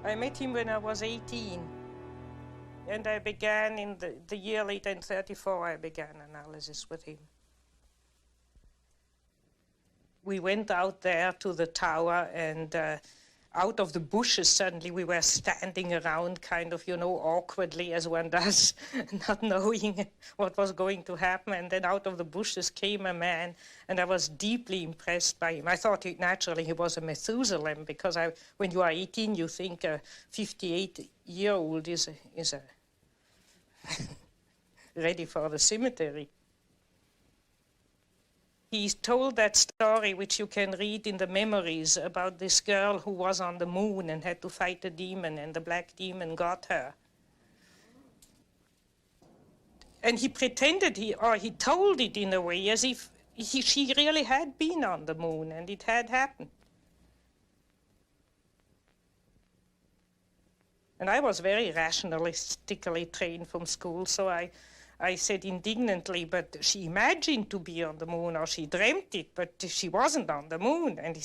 I met him when I was 18. And I began in the year later, in 1934, I began analysis with him. We went out there to the tower, and out of the bushes, suddenly we were standing around kind of, awkwardly as one does, not knowing what was going to happen. And then out of the bushes came a man, and I was deeply impressed by him. I thought naturally he was a Methuselah, because when you are 18, you think a 58-year-old is a ready for the cemetery. He told that story, which you can read in the memories, about this girl who was on the moon and had to fight a demon, and the black demon got her. And he pretended, he told it in a way as if she really had been on the moon and it had happened. And I was very rationalistically trained from school, so I said indignantly, but she imagined to be on the moon, or she dreamt it, but she wasn't on the moon. And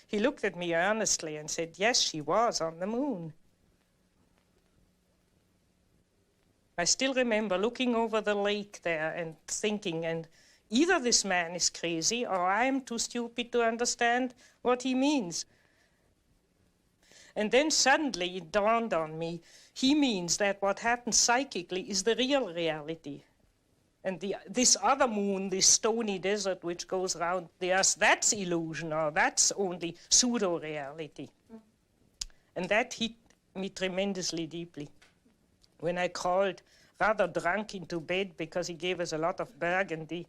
he looked at me earnestly and said, yes, she was on the moon. I still remember looking over the lake there and thinking, and either this man is crazy or I am too stupid to understand what he means. And then suddenly it dawned on me, he means that what happens psychically is the real reality. And this other moon, this stony desert which goes around the earth, that's illusion, or that's only pseudo-reality. And that hit me tremendously deeply. When I crawled rather drunk into bed because he gave us a lot of Burgundy,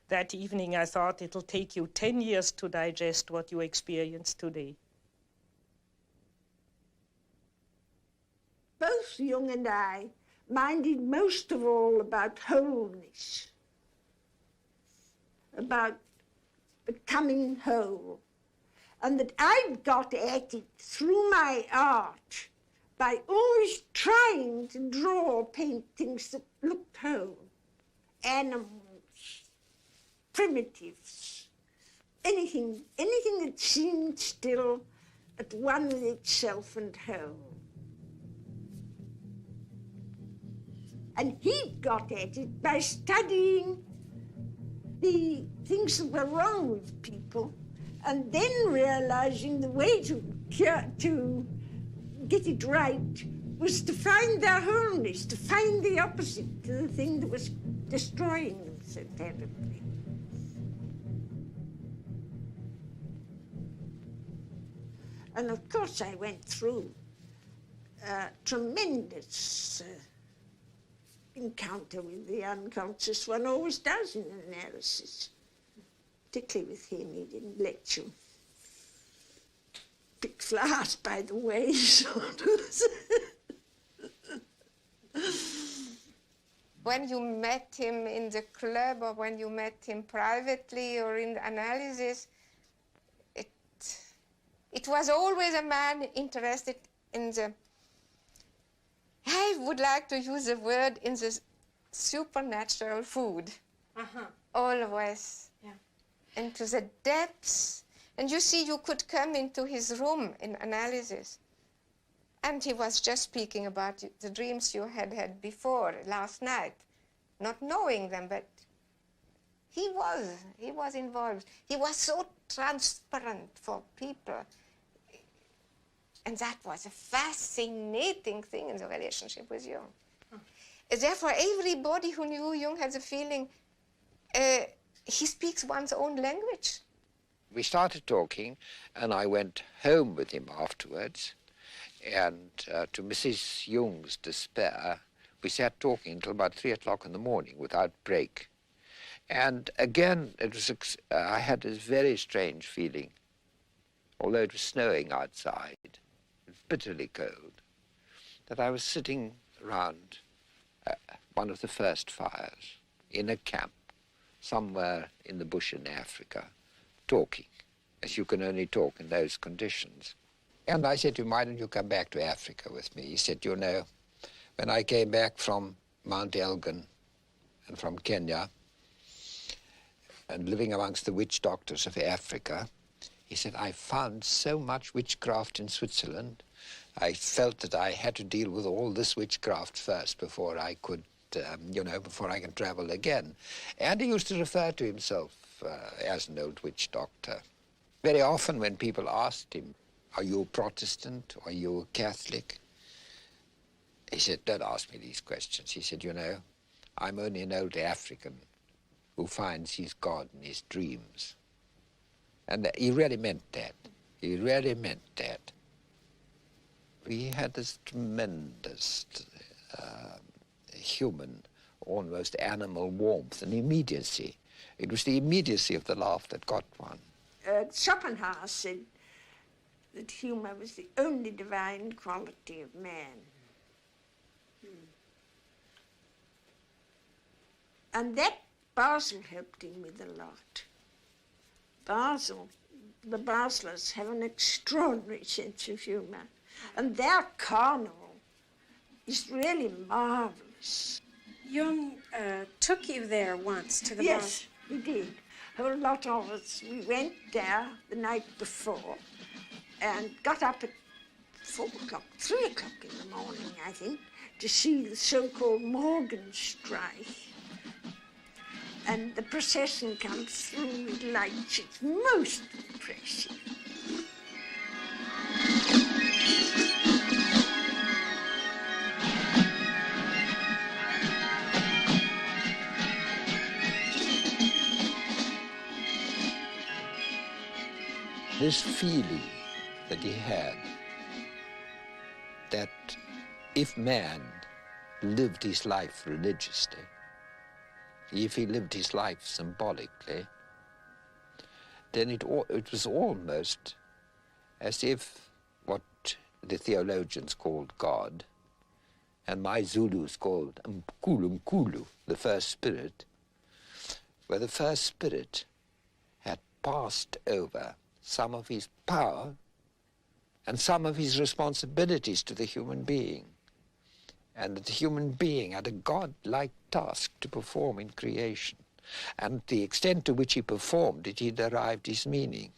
that evening I thought it'll take you 10 years to digest what you experience today. Both Jung and I minded most of all about wholeness, about becoming whole, and that I'd got at it through my art by always trying to draw or paint things that looked whole, animals, primitives, anything that seemed still at one with itself and whole. And he got at it by studying the things that were wrong with people, and then realizing the way to get it right was to find their wholeness, to find the opposite to the thing that was destroying them so terribly. And of course I went through a tremendous encounter with the unconscious. One always does in analysis. Particularly with him, he didn't let you pick flowers by the way, sort of. When you met him in the club, or when you met him privately or in analysis, it was always a man interested in the, I would like to use the word, in the supernatural food. Always. Yeah. Into the depths. And you see, you could come into his room in analysis. And he was just speaking about the dreams you had before, last night. Not knowing them, but he was involved. He was so transparent for people. And that was a fascinating thing in the relationship with Jung. Therefore, everybody who knew Jung had the feeling he speaks one's own language. We started talking, and I went home with him afterwards. And to Mrs. Jung's despair, we sat talking until about 3 o'clock in the morning without break. And again, I had this very strange feeling, although it was snowing outside, bitterly cold, that I was sitting around one of the first fires in a camp somewhere in the bush in Africa, talking, as you can only talk in those conditions. And I said to him, why don't you come back to Africa with me? He said, you know, when I came back from Mount Elgon and from Kenya and living amongst the witch doctors of Africa, he said, I found so much witchcraft in Switzerland I felt that I had to deal with all this witchcraft first before I could, before I can travel again. And he used to refer to himself as an old witch doctor. Very often when people asked him, "Are you a Protestant? Or are you a Catholic?" He said, "Don't ask me these questions." He said, "I'm only an old African who finds his God in his dreams." And he really meant that. He really meant that. He had this tremendous human, almost animal warmth and immediacy. It was the immediacy of the laugh that got one. Schopenhauer said that humour was the only divine quality of man. And that Basel helped him with a lot. The Baselers have an extraordinary sense of humour, and their carnival is really marvellous. Jung took you there once to the Yes, he did. A lot of us, we went there the night before and got up at 4 o'clock, 3 o'clock in the morning, I think, to see the so-called Morgenstreich. And the procession comes through with lights. It's most impressive. This feeling that he had that if man lived his life religiously, if he lived his life symbolically, then it was almost as if what the theologians called God, and my Zulus called Mkulu, the first spirit, where the first spirit had passed over some of his power and some of his responsibilities to the human being, and that the human being had a God-like task to perform in creation, and the extent to which he performed it, he derived his meaning.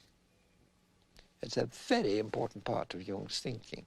It's a very important part of Jung's thinking.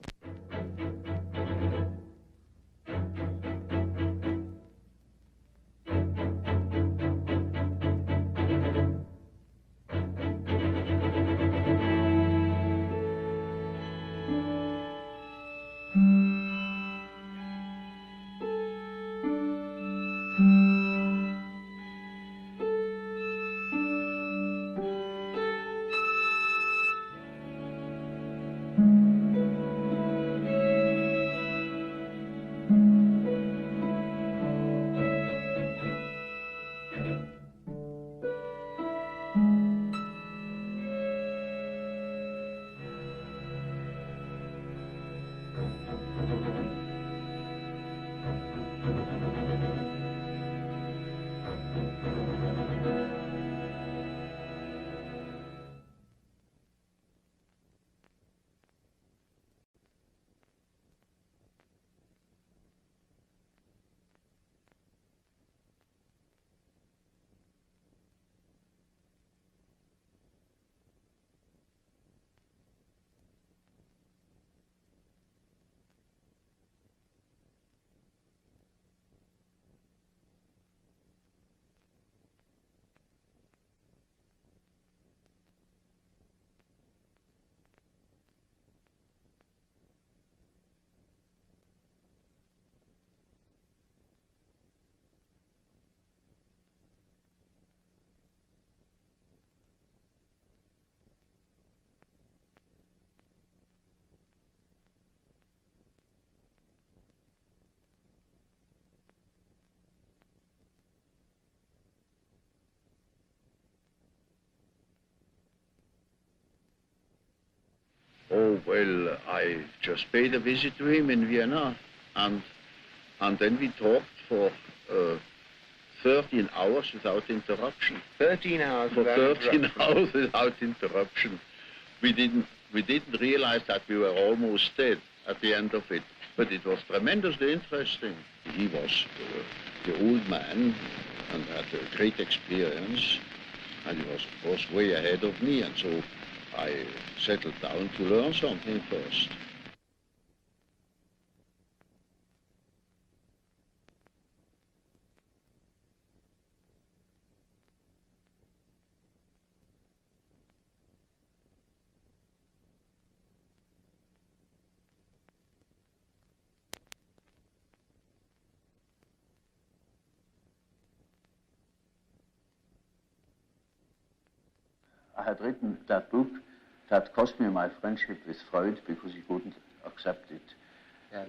Oh, well, I just paid a visit to him in Vienna, and then we talked for 13 hours without interruption. 13 hours for without 13 interruption. hours without interruption. We didn't realize that we were almost dead at the end of it, but it was tremendously interesting. He was the old man and had a great experience, and he was, of course, way ahead of me, and so I settled down to learn something first. I had written that book that cost me my friendship with Freud because he couldn't accept it. Yes.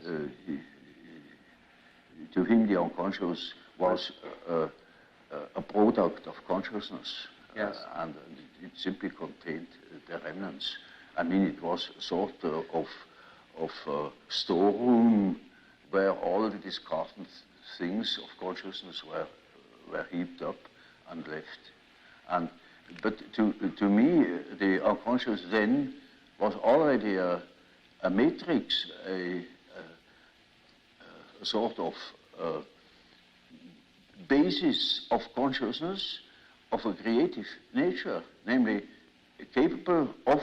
To him, the unconscious was a product of consciousness. Yes. And it simply contained the remnants. I mean, it was sort of storeroom where all the discarded things of consciousness were heaped up and left. But to me, the unconscious then was already a matrix, a sort of basis of consciousness of a creative nature, namely capable of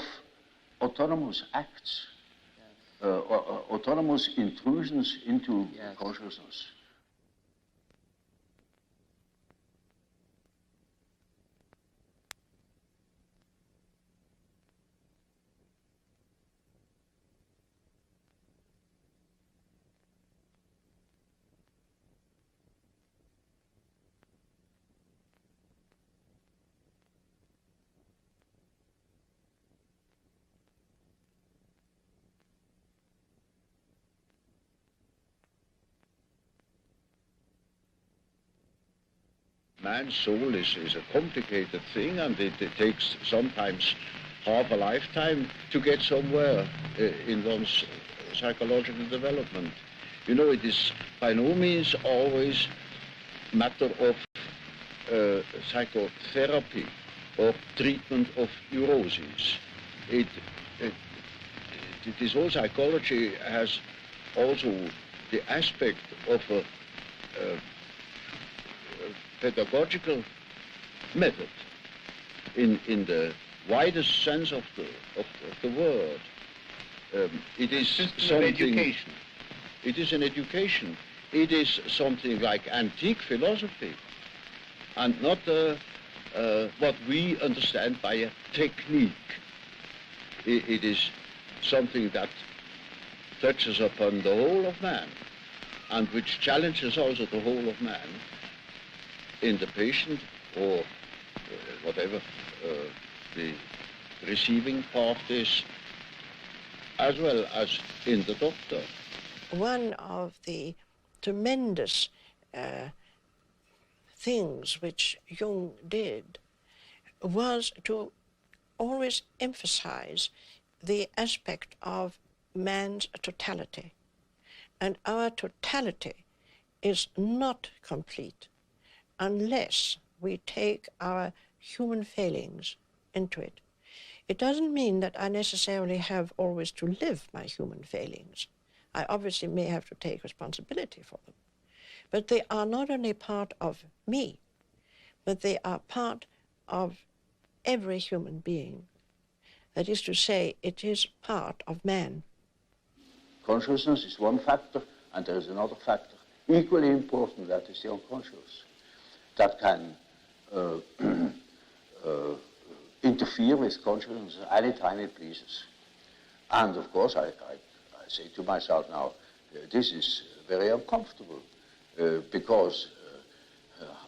autonomous acts, autonomous intrusions into consciousness. Man's soul is a complicated thing, and it takes sometimes half a lifetime to get somewhere in one's psychological development. You know, it is by no means always matter of psychotherapy or treatment of neuroses. It is all psychology has also the aspect of a pedagogical method in the widest sense of the word. It is something. Education. It is an education. It is something like antique philosophy, and not what we understand by a technique. It is something that touches upon the whole of man, and which challenges also the whole of man in the patient or whatever the receiving part is, as well as in the doctor. One of the tremendous things which Jung did was to always emphasize the aspect of man's totality. And our totality is not complete unless we take our human failings into it. It doesn't mean that I necessarily have always to live my human failings. I obviously may have to take responsibility for them. But they are not only part of me, but they are part of every human being. That is to say, it is part of man. Consciousness is one factor, and there is another factor equally important, that is the unconscious, that can interfere with consciousness any time it pleases. And of course, I say to myself now, this is very uncomfortable because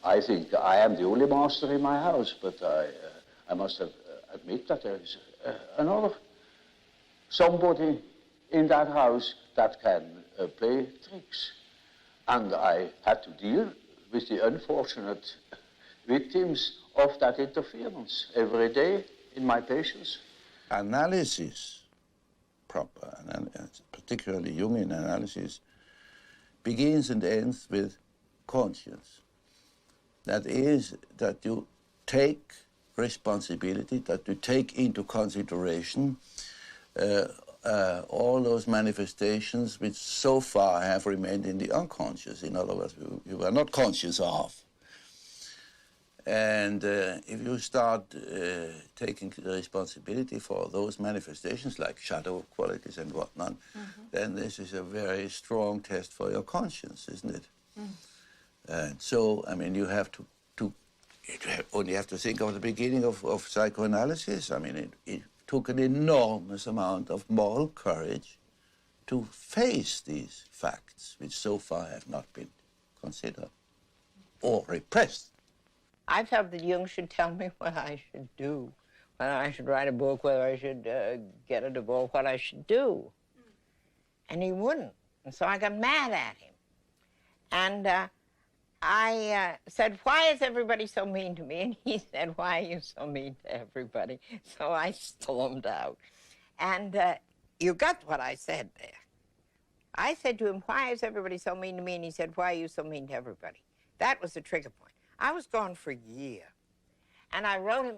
I think I am the only master in my house, but I must admit that there is another somebody in that house that can play tricks. And I had to deal with the unfortunate victims of that interference every day in my patients. Analysis, proper, particularly Jungian analysis, begins and ends with conscience. That is, that you take responsibility, that you take into consideration all those manifestations which so far have remained in the unconscious. In other words, you were not conscious of. And if you start taking the responsibility for those manifestations, like shadow qualities and whatnot, then this is a very strong test for your conscience, isn't it? And so, I mean, you only have to think of the beginning of psychoanalysis. I mean, it took an enormous amount of moral courage to face these facts, which so far have not been considered or repressed. I felt that Jung should tell me what I should do, whether I should write a book, whether I should get a divorce, what I should do. And he wouldn't. And so I got mad at him. And I said, why is everybody so mean to me? And he said, why are you so mean to everybody? So I stormed out. And you got what I said there. I said to him, why is everybody so mean to me? And he said, why are you so mean to everybody? That was the trigger point. I was gone for a year. And I wrote him,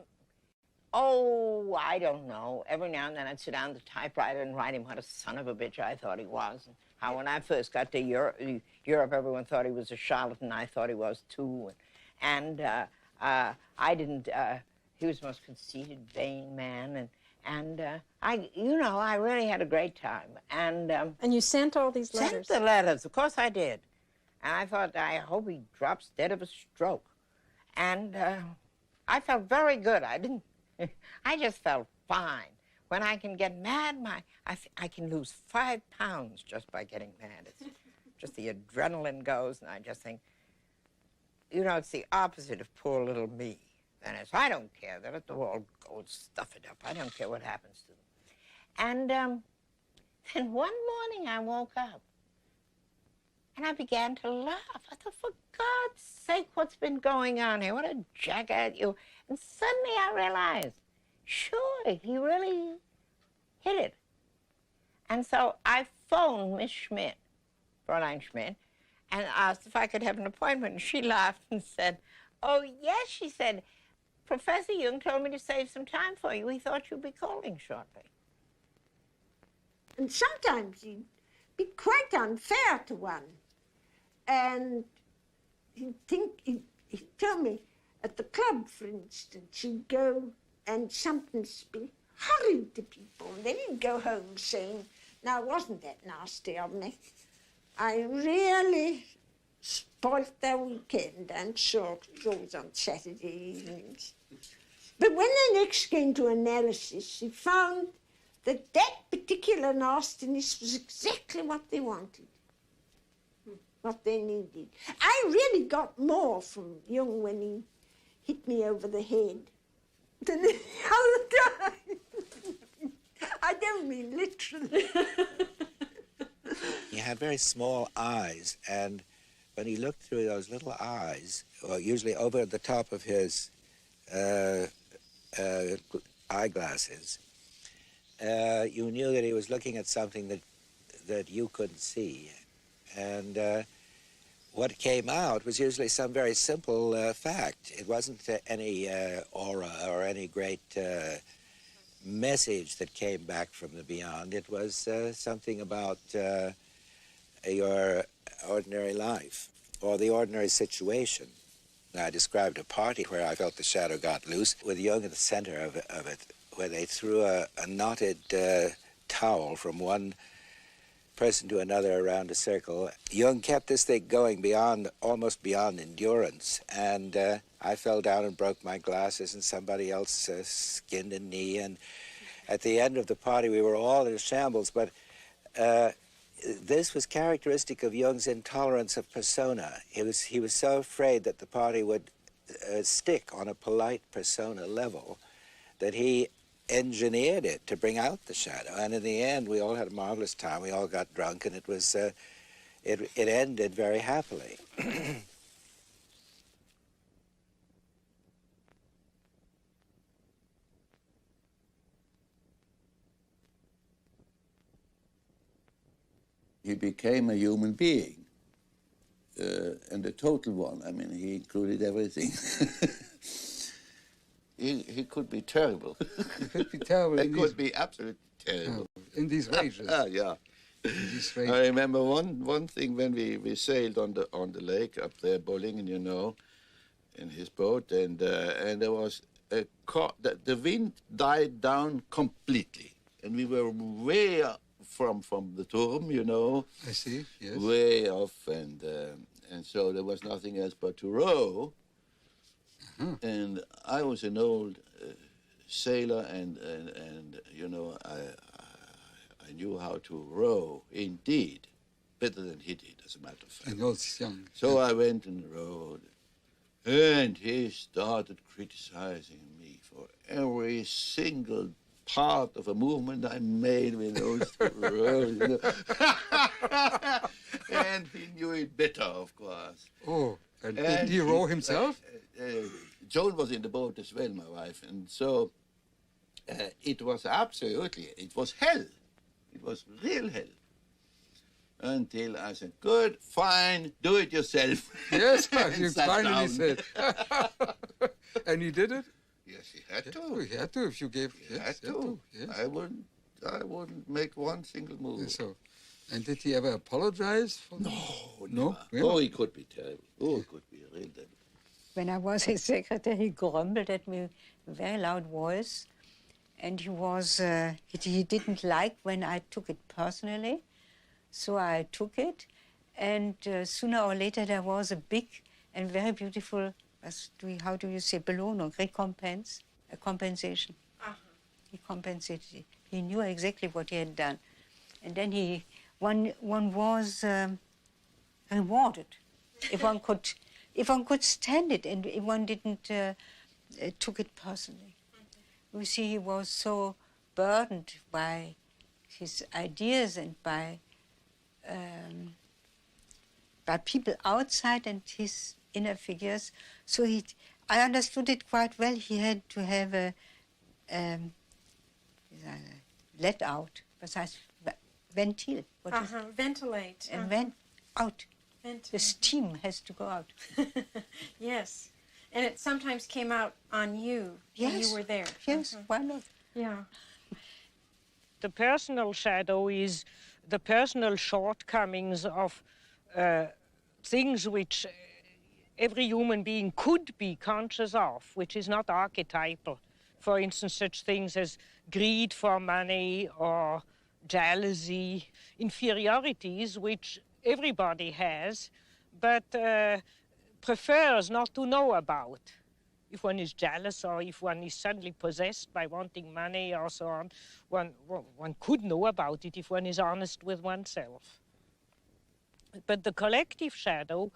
oh, I don't know. Every now and then I'd sit down at the typewriter and write him what a son of a bitch I thought he was. And how when I first got to Europe, everyone thought he was a charlatan. I thought he was too. And I didn't, he was the most conceited, vain man. And I really had a great time. And you sent all these letters? Sent the letters, of course I did. And I thought, I hope he drops dead of a stroke. And I felt very good. I just felt fine. When I can get mad, I can lose 5 pounds just by getting mad. It's just the adrenaline goes, and I just think, it's the opposite of poor little me. Then I don't care. They let the world go and stuff it up. I don't care what happens to them. And then one morning I woke up, and I began to laugh. I thought, for God's sake, what's been going on here? What a jackass you. And suddenly I realized, sure, he really hit it. And so I phoned Miss Schmidt, Fräulein Schmidt, and asked if I could have an appointment. And she laughed and said, oh, yes, she said, Professor Jung told me to save some time for you. He thought you'd be calling shortly. And sometimes he'd be quite unfair to one. And he'd tell me, at the club, for instance, he'd go and something's be horrid to people. And then he'd go home saying, now, wasn't that nasty of me? I really spoilt their weekend, I'm sure. It was always on Saturday evenings. But when they next came to analysis, he found that that particular nastiness was exactly what they wanted, what they needed. I really got more from Jung when he hit me over the head than the other time. I don't mean literally. He had very small eyes, and when he looked through those little eyes, or usually over the top of his eyeglasses, you knew that he was looking at something that you couldn't see. And what came out was usually some very simple fact. It wasn't any aura or any great message that came back from the beyond. It was something about your ordinary life or the ordinary situation. I described a party where I felt the shadow got loose with Jung at the center of it, where they threw a knotted towel from one person to another around a circle. Jung kept this thing going almost beyond endurance, and I fell down and broke my glasses, and somebody else skinned a knee, and at the end of the party we were all in shambles, but this was characteristic of Jung's intolerance of persona. He was so afraid that the party would stick on a polite persona level that he engineered it to bring out the shadow. And in the end, we all had a marvelous time. We all got drunk, and it was it ended very happily. He became a human being, and a total one. I mean, he included everything. He could be terrible. He could be terrible. He could be absolutely terrible. In these rages. Yeah. In these rages. I remember one thing when we sailed on the lake up there, Bollingen, you know, in his boat, and there was a the wind died down completely, and we were way up from the Turm, you know. I see. Yes. Way off, and so there was nothing else but to row. And I was an old sailor, and you know, I knew how to row, indeed, better than he did, as a matter of fact. And he was young. So I went and rowed, And he started criticizing me for every single part of a movement I made with those two words. You know. And he knew it better, of course. Oh, and did he row himself? Joan was in the boat as well, my wife, and so it was absolutely, it was hell. It was real hell. Until I said, good, fine, do it yourself. Yes, you finally said. And he did it? Yes, he had to. Oh, he had to if you gave. He Yes, had to. Yes. I wouldn't make one single move. So, and did he ever apologize? For No, no. never. Oh, he could be terrible. Oh, he could be a real devil. When I was his secretary, he grumbled at me, very loud voice, and he was he didn't like when I took it personally, so I took it, and sooner or later there was a big and very beautiful, how do you say, Belohnung, recompense, a compensation. He compensated. He knew exactly what he had done, and then one was rewarded if one could stand it and if one didn't took it personally. You see, he was so burdened by his ideas and by people outside and his inner figures. So I understood it quite well. He had to have a let out, besides ventil. Ventilate. And vent out. Ventilate. The steam has to go out. Yes. And it sometimes came out on you when you were there. Yes, why not? Yeah. The personal shadow is the personal shortcomings of things which every human being could be conscious of, which is not archetypal. For instance, such things as greed for money or jealousy, inferiorities which everybody has, but prefers not to know about. If one is jealous or if one is suddenly possessed by wanting money or so on, one could know about it if one is honest with oneself. But the collective shadow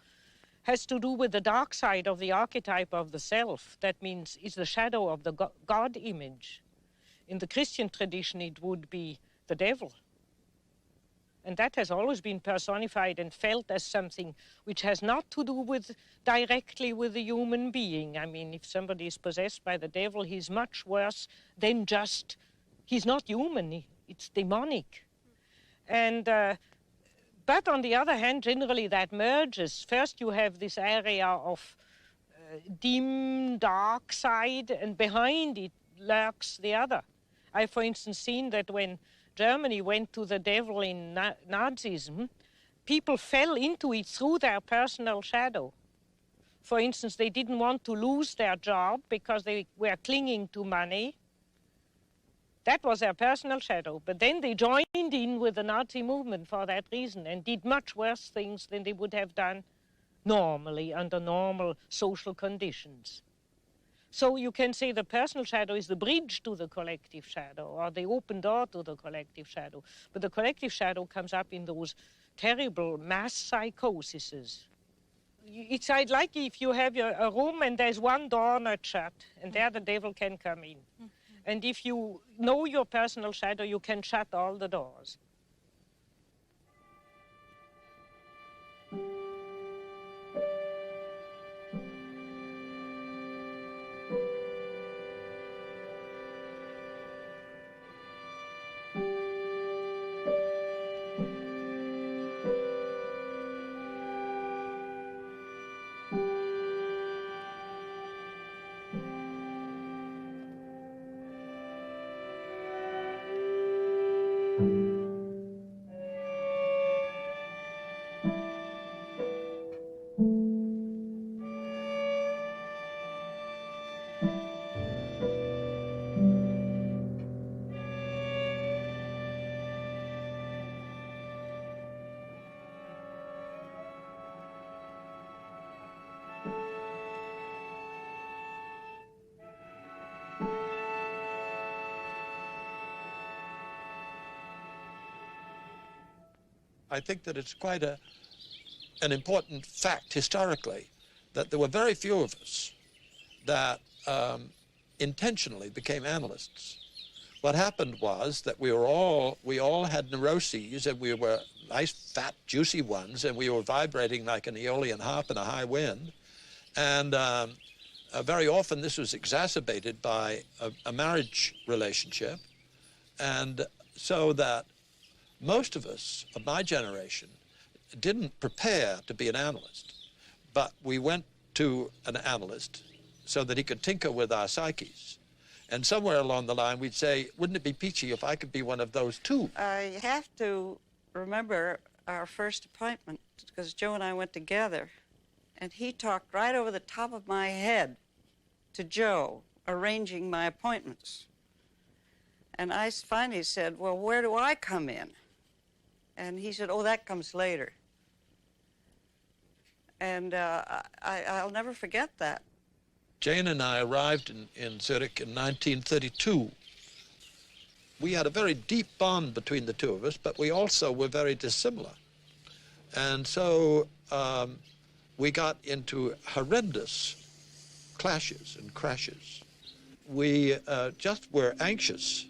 has to do with the dark side of the archetype of the self. That means it's the shadow of the God image. In the Christian tradition, it would be the devil. And that has always been personified and felt as something which has not to do directly with the human being. I mean, if somebody is possessed by the devil, he's much worse than just, he's not human, it's demonic. And, but on the other hand, generally that merges. First you have this area of dim, dark side, and behind it lurks the other. I've, for instance, seen that when Germany went to the devil in Nazism, people fell into it through their personal shadow. For instance, they didn't want to lose their job because they were clinging to money. That was their personal shadow. But then they joined in with the Nazi movement for that reason and did much worse things than they would have done normally under normal social conditions. So you can say the personal shadow is the bridge to the collective shadow, or the open door to the collective shadow. But the collective shadow comes up in those terrible mass psychoses. It's like if you have a room and there's one door not shut, and there the devil can come in. And if you know your personal shadow, you can shut all the doors. I think that it's quite an important fact historically that there were very few of us that intentionally became analysts. What happened was that we all had neuroses, and we were nice, fat, juicy ones, and we were vibrating like an aeolian harp in a high wind. And very often this was exacerbated by a marriage relationship. And so that most of us of my generation didn't prepare to be an analyst, but we went to an analyst so that he could tinker with our psyches. And somewhere along the line we'd say, wouldn't it be peachy if I could be one of those too? I have to remember our first appointment, because Joe and I went together, and he talked right over the top of my head to Joe, arranging my appointments. And I finally said, well, where do I come in? And he said, oh, that comes later. And I'll never forget that. Jane and I arrived in Zurich in 1932. We had a very deep bond between the two of us, but we also were very dissimilar. And so we got into horrendous clashes and crashes. We just were anxious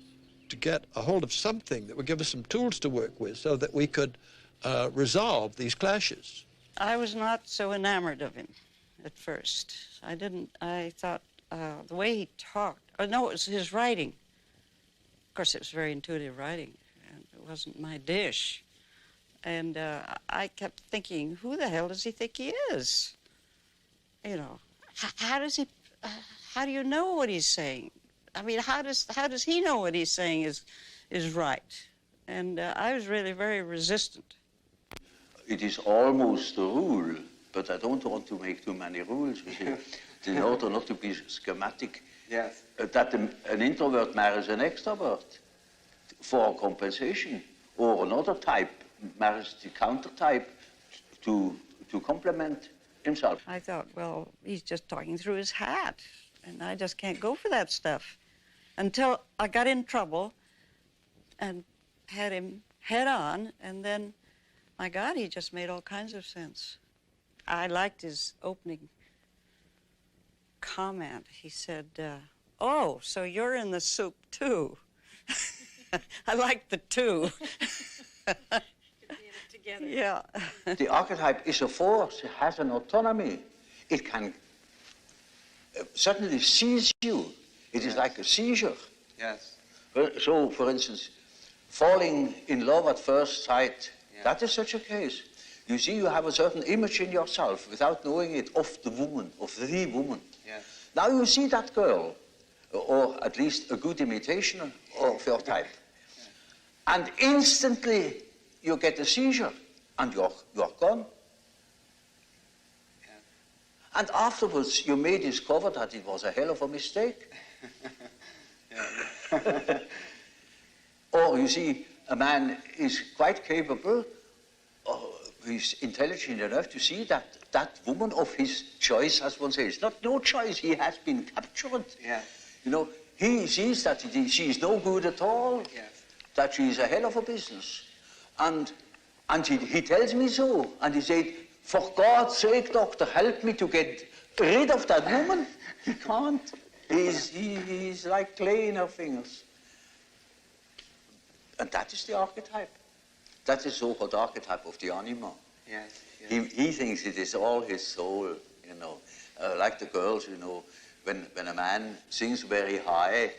to get a hold of something that would give us some tools to work with so that we could resolve these clashes. I was not so enamored of him at first. I thought the way he talked, no, it was his writing. Of course, it was very intuitive writing, and it wasn't my dish. And I kept thinking, who the hell does he think he is? You know, how do you know what he's saying? I mean, how does he know what he's saying is right? And I was really very resistant. It is almost a rule, but I don't want to make too many rules. In order not to be schematic, yes. That an introvert marries an extrovert for compensation, or another type marries the counter type to complement himself. I thought, well, he's just talking through his hat, and I just can't go for that stuff. Until I got in trouble and had him head on, and then, my God, he just made all kinds of sense. I liked his opening comment. He said, oh, so you're in the soup too. I like the two. Together. Yeah. The archetype is a force. It has an autonomy. It can suddenly seize you. It is like a seizure. Yes. So, for instance, falling in love at first sight, that is such a case. You see, you have a certain image in yourself without knowing it of the woman, of the woman. Yes. Now you see that girl, or at least a good imitation of your type. And instantly you get a seizure, and you're gone. Yeah. And afterwards you may discover that it was a hell of a mistake. Or you see, a man is quite capable, he's intelligent enough to see that that woman of his choice, as one says, not no choice, he has been captured. Yeah. You know, he sees that she is no good at all, that she is a hell of a business. And he tells me so, and he said, for God's sake, doctor, help me to get rid of that woman. He can't. He's like clay in her fingers. And that is the archetype. That is so-called archetype of the anima. Yes, yes. He thinks it is all his soul, you know. Like the girls, you know, when a man sings very high,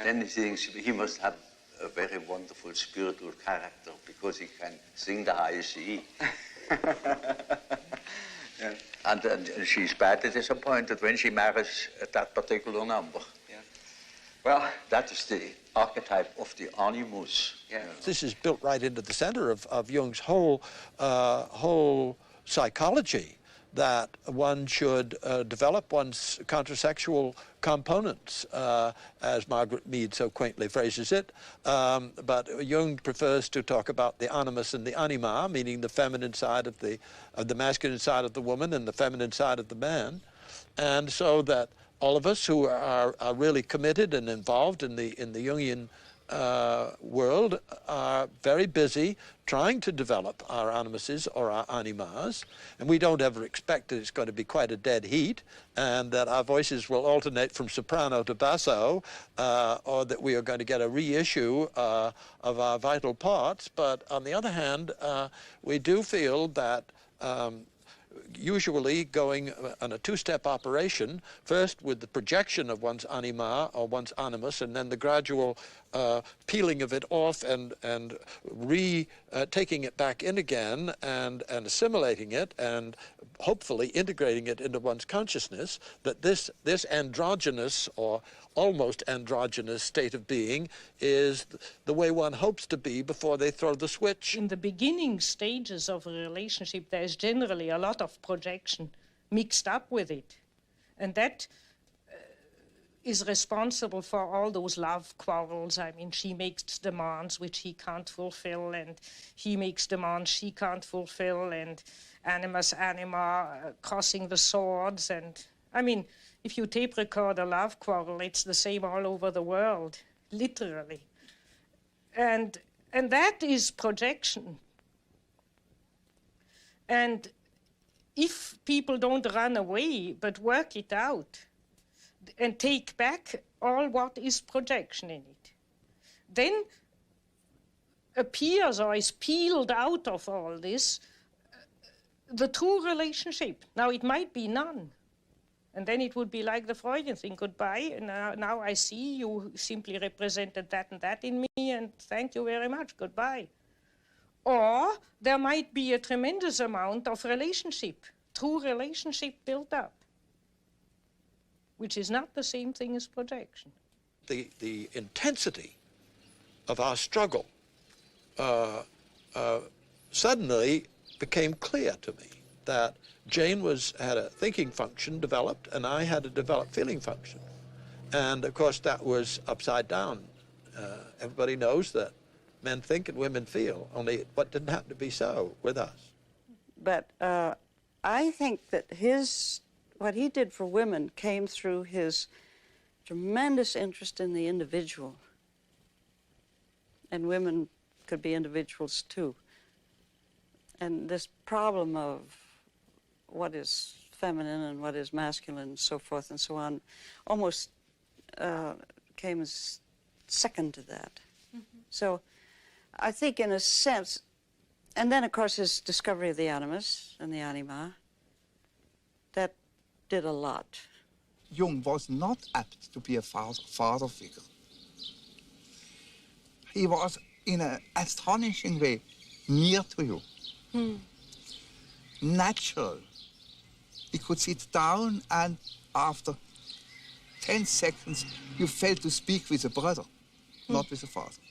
then he thinks he must have a very wonderful spiritual character because he can sing the high C. Yeah. And she's badly disappointed when she marries that particular number. Yeah. Well, that is the archetype of the animus. Yeah. This is built right into the center of Jung's whole psychology, that one should develop one's countersexual components, as Margaret Mead so quaintly phrases it. But Jung prefers to talk about the animus and the anima, meaning the feminine side of the masculine side of the woman and the feminine side of the man. And so that all of us who are really committed and involved in the Jungian world are very busy trying to develop our animuses or our animas, and we don't ever expect that it's going to be quite a dead heat and that our voices will alternate from soprano to basso, or that we are going to get a reissue of our vital parts. But on the other hand, we do feel that usually going on a two-step operation, first with the projection of one's anima or one's animus, and then the gradual peeling of it off and taking it back in again and assimilating it and hopefully integrating it into one's consciousness, that this androgynous or almost androgynous state of being is the way one hopes to be before they throw the switch. In the beginning stages of a relationship, there is generally a lot of projection mixed up with it. And that is responsible for all those love quarrels. I mean, she makes demands which he can't fulfill, and he makes demands she can't fulfill, and animus anima crossing the swords. And I mean, if you tape record a love quarrel, it's the same all over the world, literally. And that is projection. And if people don't run away but work it out and take back all what is projection in it, then appears or is peeled out of all this the true relationship. Now, it might be none. And then it would be like the Freudian thing, goodbye, and now I see you simply represented that and that in me, and thank you very much, goodbye. Or there might be a tremendous amount of relationship, true relationship built up, which is not the same thing as projection. The intensity of our struggle suddenly became clear to me that Jane had a thinking function developed, and I had a developed feeling function. And of course that was upside down. Everybody knows that men think and women feel, only what didn't happen to be so with us. But I think that what he did for women came through his tremendous interest in the individual. And women could be individuals too. And this problem of what is feminine and what is masculine and so forth and so on almost came as second to that. Mm-hmm. So I think in a sense, and then of course his discovery of the animus and the anima, that did a lot. Jung was not apt to be a father figure. He was in an astonishing way near to you. Natural. He could sit down and after 10 seconds you felt to speak with a brother, not with a father.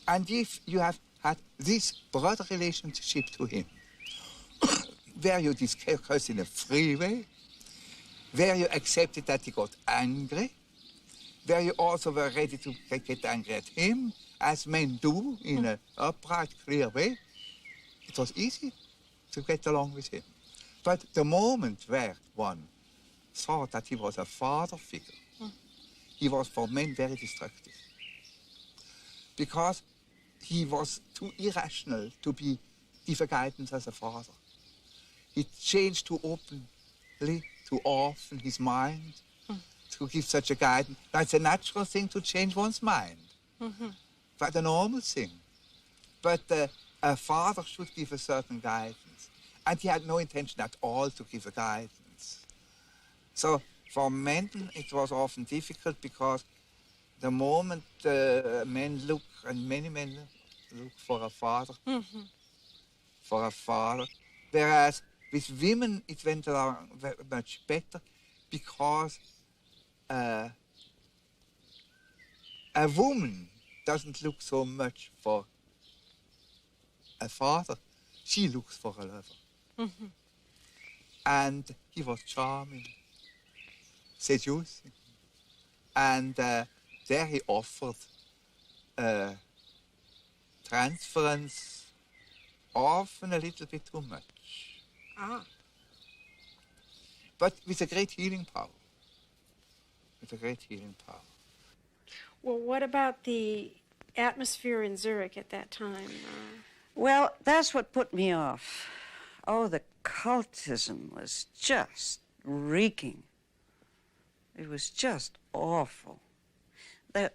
And if you have had this brother relationship to him, where you discussed in a free way, where you accepted that he got angry, where you also were ready to get angry at him, as men do in an upright, clear way, it was easy to get along with him. But the moment where one thought that he was a father figure, he was for men very destructive. Because he was too irrational to give a guidance as a father. He changed too openly, too often his mind to give such a guidance. Now, it's a natural thing to change one's mind. Quite a normal thing. But a father should give a certain guidance. And he had no intention at all to give a guidance. So for men, it was often difficult because the moment men look, and many men look for a father, whereas with women it went along much better because a woman doesn't look so much for a father, she looks for a lover. And he was charming, seducing, and there he offered transference, often a little bit too much. But with a great healing power. With a great healing power. Well, what about the atmosphere in Zurich at that time? Well, that's what put me off. Oh, the cultism was just reeking. It was just awful. There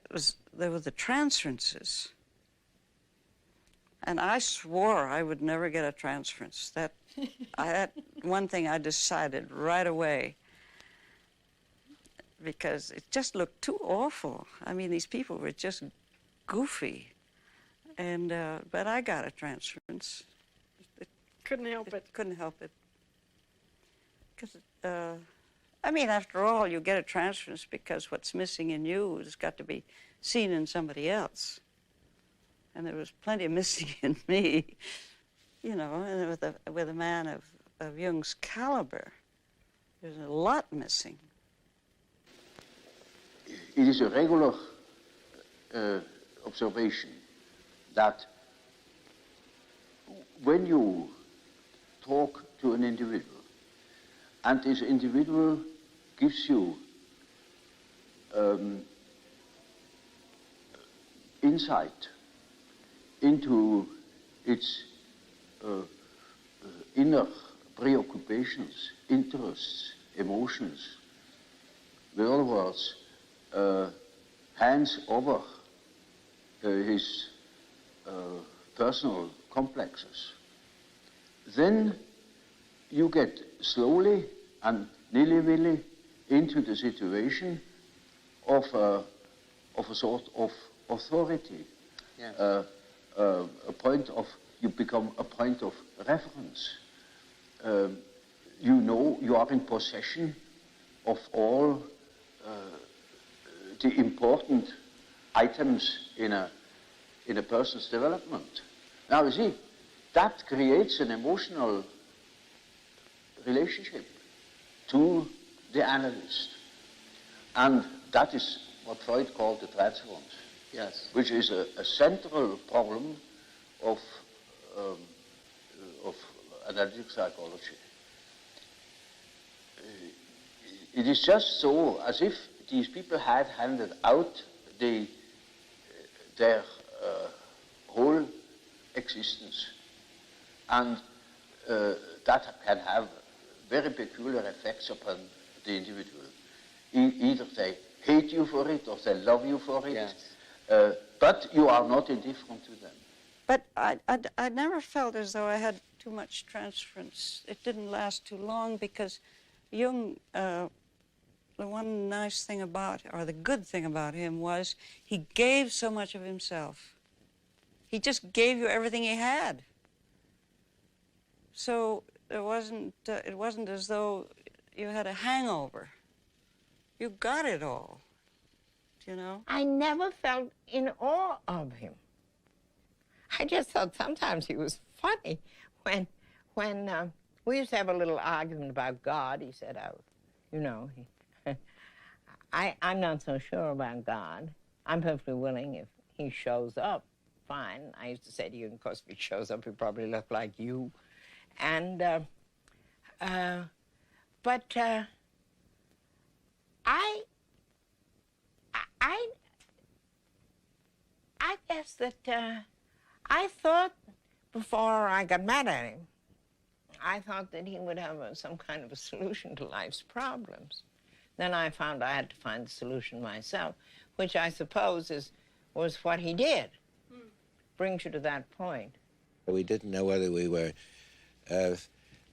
were the transferences. And I swore I would never get a transference. That one thing I decided right away, because it just looked too awful. I mean, these people were just goofy. And, but I got a transference. Couldn't help it. Couldn't help it. Because, I mean, after all, you get a transference because what's missing in you has got to be seen in somebody else. And there was plenty missing in me, you know, and with a man of Jung's caliber, there's a lot missing. It is a regular observation that when you talk to an individual, and this individual gives you insight into its inner preoccupations, interests, emotions. In other words, hands over his personal complexes. Then you get slowly and nilly-willy into the situation of a sort of authority. Yeah. You become a point of reference. You know you are in possession of all the important items in a person's development. Now you see, that creates an emotional relationship to the analyst. And that is what Freud called the transference. Yes. Which is a central problem of analytic psychology. It is just so as if these people had handed out their whole existence, and that can have very peculiar effects upon the individual. Either they hate you for it or they love you for it. Yes. But you are not indifferent to them. But I never felt as though I had too much transference. It didn't last too long because Jung, the one nice thing about, or the good thing about him was he gave so much of himself. He just gave you everything he had. So it wasn't as though you had a hangover. You got it all, you know? I never felt in awe of him. I just thought sometimes he was funny. When we used to have a little argument about God, he said, oh, you know, I'm not so sure about God. I'm perfectly willing if he shows up, fine. I used to say to you, of course, if he shows up, he'll probably look like you. And, I guess that I thought before I got mad at him, I thought that he would have some kind of a solution to life's problems. Then I found I had to find the solution myself, which I suppose was what he did. Brings you to that point. We didn't know whether we were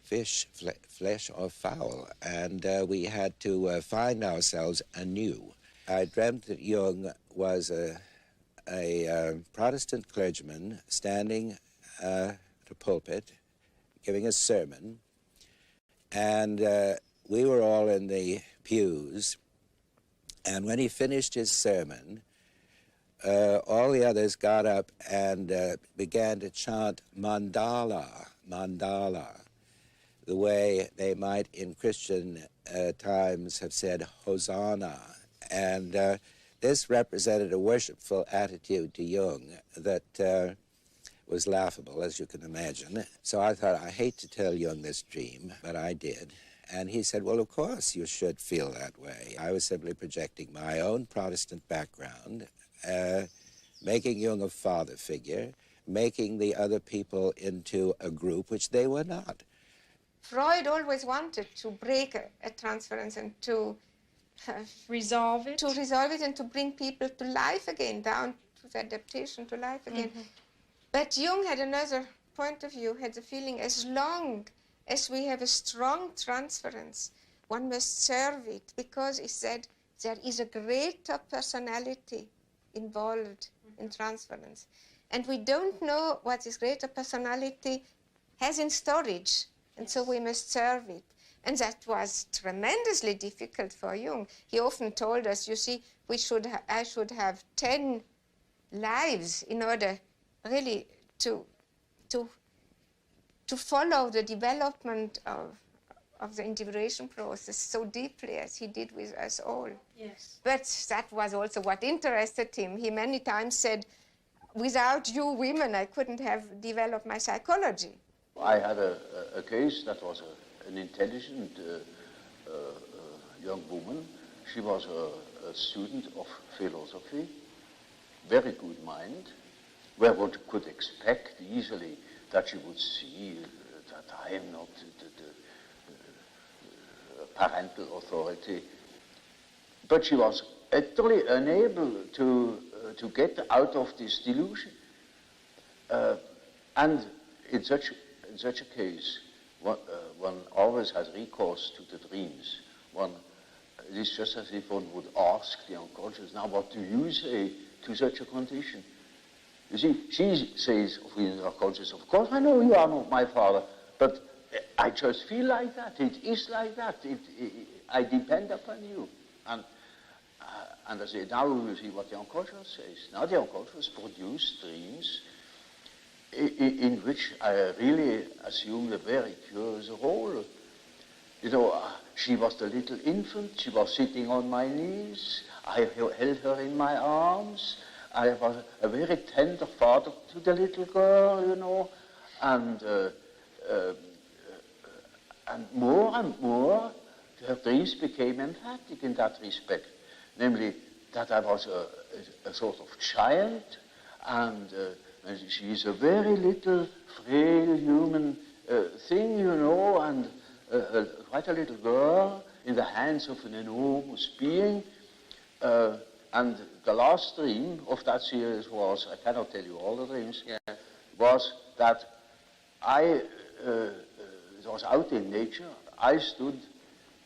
fish, flesh, or fowl, and we had to find ourselves anew. I dreamt that Jung was a Protestant clergyman standing at a pulpit giving a sermon, and we were all in the pews, and when he finished his sermon, all the others got up and began to chant mandala, mandala, the way they might in Christian times have said Hosanna. And this represented a worshipful attitude to Jung that was laughable, as you can imagine. So I thought, I hate to tell Jung this dream, but I did. And he said, well, of course you should feel that way. I was simply projecting my own Protestant background, making Jung a father figure, making the other people into a group which they were not. Freud always wanted to break a transference and to resolve it. To resolve it and to bring people to life again, down to the adaptation to life again. But Jung had another point of view, had the feeling as long as we have a strong transference, one must serve it, because he said there is a greater personality involved in transference. And we don't know what this greater personality has in storage, and so we must serve it. And that was tremendously difficult for Jung. He often told us, you see, I should have 10 lives in order really to follow the development of the individuation process so deeply as he did with us all. Yes. But that was also what interested him. He many times said, without you women, I couldn't have developed my psychology. I had a case that was an intelligent young woman. She was a student of philosophy, very good mind, where one could expect easily that she would see that I am not the parental authority. But she was utterly unable to get out of this delusion. And in such a case, one always has recourse to the dreams. It is just as if one would ask the unconscious, now what do you say to such a condition? You see, she says of the unconscious, of course I know you are not my father, but I just feel like that. It is like that. I depend upon you. And I say, now you see what the unconscious says. Now the unconscious produces dreams in which I really assumed a very curious role. You know, she was the little infant, she was sitting on my knees, I held her in my arms, I was a very tender father to the little girl, you know, and more and more, her dreams became emphatic in that respect, namely that I was a sort of child, and she is a very little, frail human thing, you know, and quite a little girl in the hands of an enormous being. And the last dream of that series was, I cannot tell you all the dreams, was that it was out in nature. I stood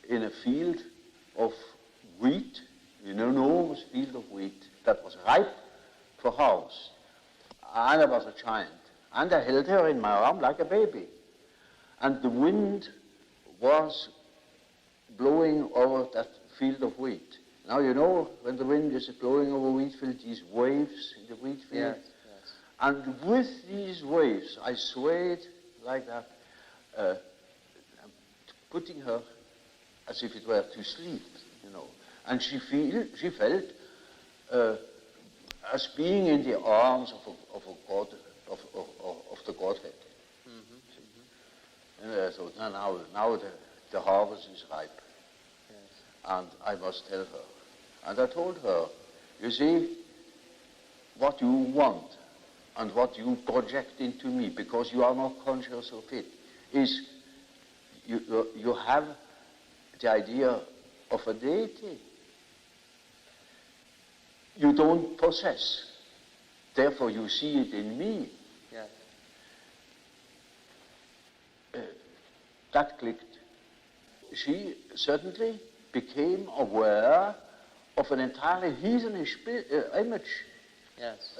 in a field of wheat, an enormous field of wheat that was ripe for harvest. And I was a child. And I held her in my arm like a baby. And the wind was blowing over that field of wheat. Now, you know, when the wind is blowing over a wheat field, these waves in the wheat field. Yes, yes. And with these waves, I swayed like that, putting her as if it were to sleep, you know. And she felt as being in the arms of a god, of the Godhead. Mm-hmm. And I thought, now the harvest is ripe. Yes. And I must tell her. And I told her, you see, what you want and what you project into me, because you are not conscious of it, is you have the idea of a deity. You don't possess. Therefore, you see it in me. Yes. That clicked. She suddenly became aware of an entirely heathenish image. Yes.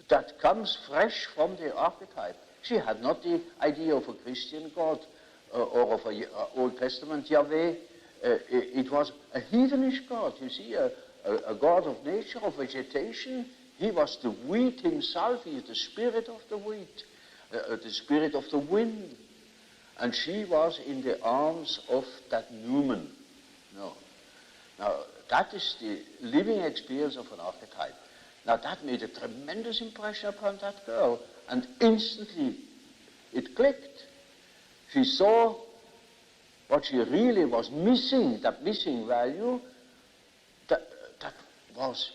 That comes fresh from the archetype. She had not the idea of a Christian God or of an Old Testament Yahweh. It was a heathenish God, you see, a god of nature, of vegetation. He was the wheat himself. He is the spirit of the wheat, the spirit of the wind. And she was in the arms of that Newman. No. Now, that is the living experience of an archetype. Now, that made a tremendous impression upon that girl. And instantly it clicked. She saw what she really was missing, that missing value, that was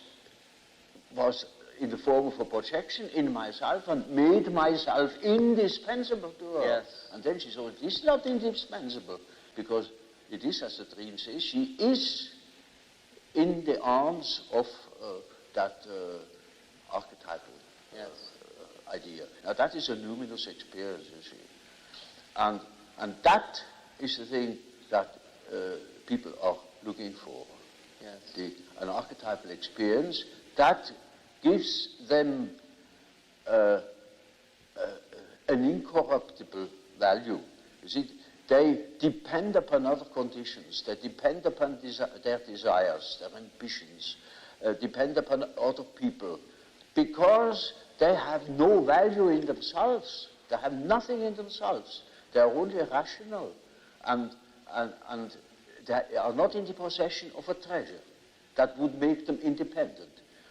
in the form of a projection in myself and made myself indispensable to her. Yes. And then she saw it is not indispensable, because it is, as the dream says, she is in the arms of that archetypal idea. Now that is a luminous experience, you see. And that is the thing that people are looking for. Yes. An archetypal experience that gives them an incorruptible value. You see, they depend upon other conditions. They depend upon their desires, their ambitions, depend upon other people, because they have no value in themselves. They have nothing in themselves. They are only rational, and they are not in the possession of a treasure that would make them independent.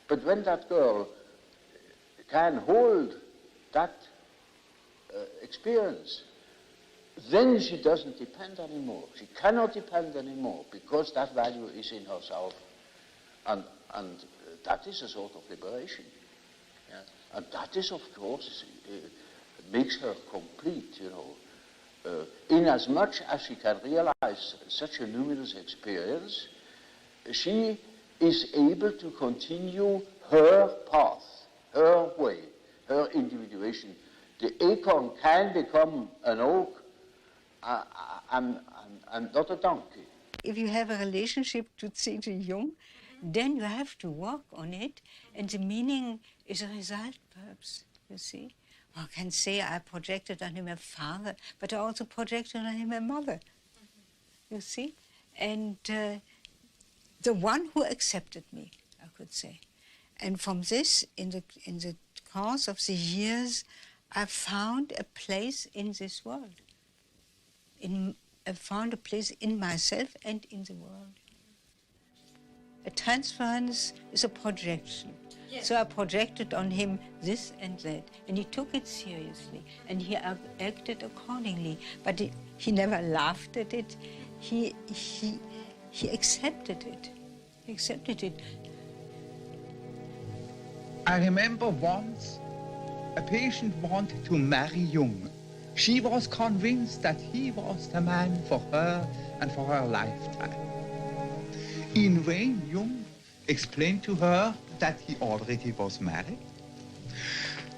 But when that girl can hold that experience, then she doesn't depend anymore. She cannot depend anymore, because that value is in herself. And that is a sort of liberation. Yeah? And that is, of course, makes her complete, you know. Inasmuch as she can realize such a luminous experience, she is able to continue her path, her way, her individuation. The acorn can become an oak and not a donkey. If you have a relationship to C.G. Jung, then you have to work on it, and the meaning is a result, perhaps, you see. One can say I projected on him a father, but I also projected on him a mother, you see. And the one who accepted me, I could say. And from this, in the course of the years, I found a place in this world. I found a place in myself and in the world. A transference is a projection. Yes. So I projected on him this and that, and he took it seriously, and he acted accordingly. But he never laughed at it. He accepted it. He accepted it. I remember once a patient wanted to marry Jung. She was convinced that he was the man for her and for her lifetime. In vain, Jung explained to her that he already was married.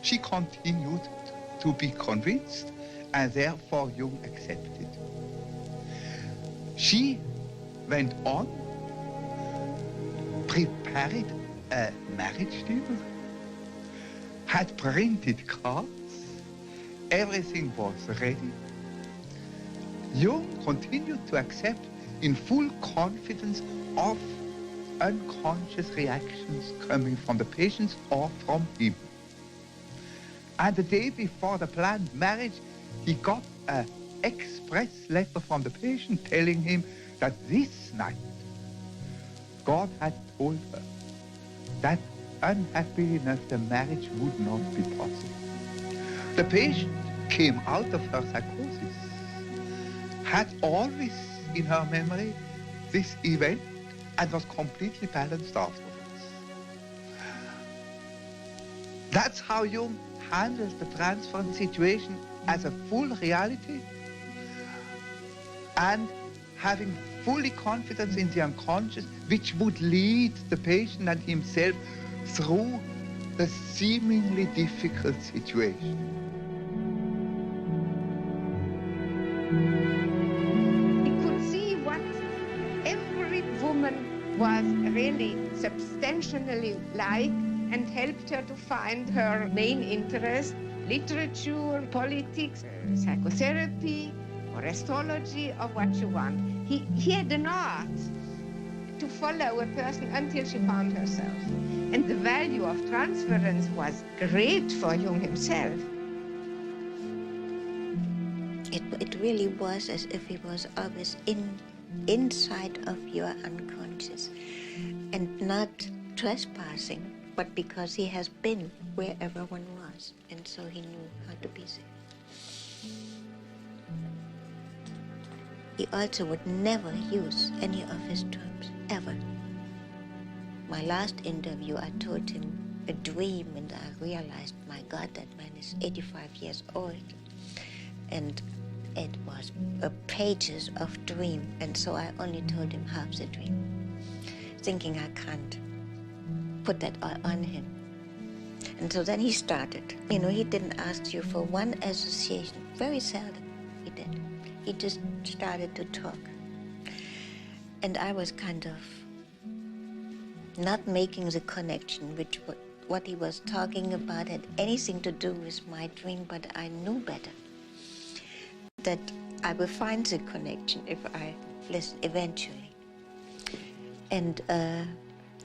She continued to be convinced, and therefore Jung accepted. She went on, prepared a marriage dinner, had printed cards, everything was ready. Jung continued to accept in full confidence of unconscious reactions coming from the patients or from him. And the day before the planned marriage, he got an express letter from the patient telling him that this night God had told her that unhappily enough the marriage would not be possible. The patient came out of her psychosis, had always in her memory this event, and was completely balanced afterwards. That's how Jung handles the transference situation as a full reality, and having fully confidence in the unconscious, which would lead the patient and himself through the seemingly difficult situation. He could see what every woman was really substantially like, and helped her to find her main interest: literature, politics, psychotherapy, or astrology, or what you want. He had an art to follow a person until she found herself. And the value of transference was great for Jung himself. It really was as if he was always inside of your unconscious, and not trespassing, but because he has been wherever one was. was, and so he knew how to be safe. He also would never use any of his terms, ever. My last interview, I told him a dream, and I realized, my God, that man is 85 years old. And it was pages of dream, and so I only told him half the dream, thinking I can't put that all on him. And so then he started. You know, he didn't ask you for one association, very seldom he did. He just started to talk. And I was kind of not making the connection, which what he was talking about had anything to do with my dream, but I knew better that I will find the connection if I listen eventually. And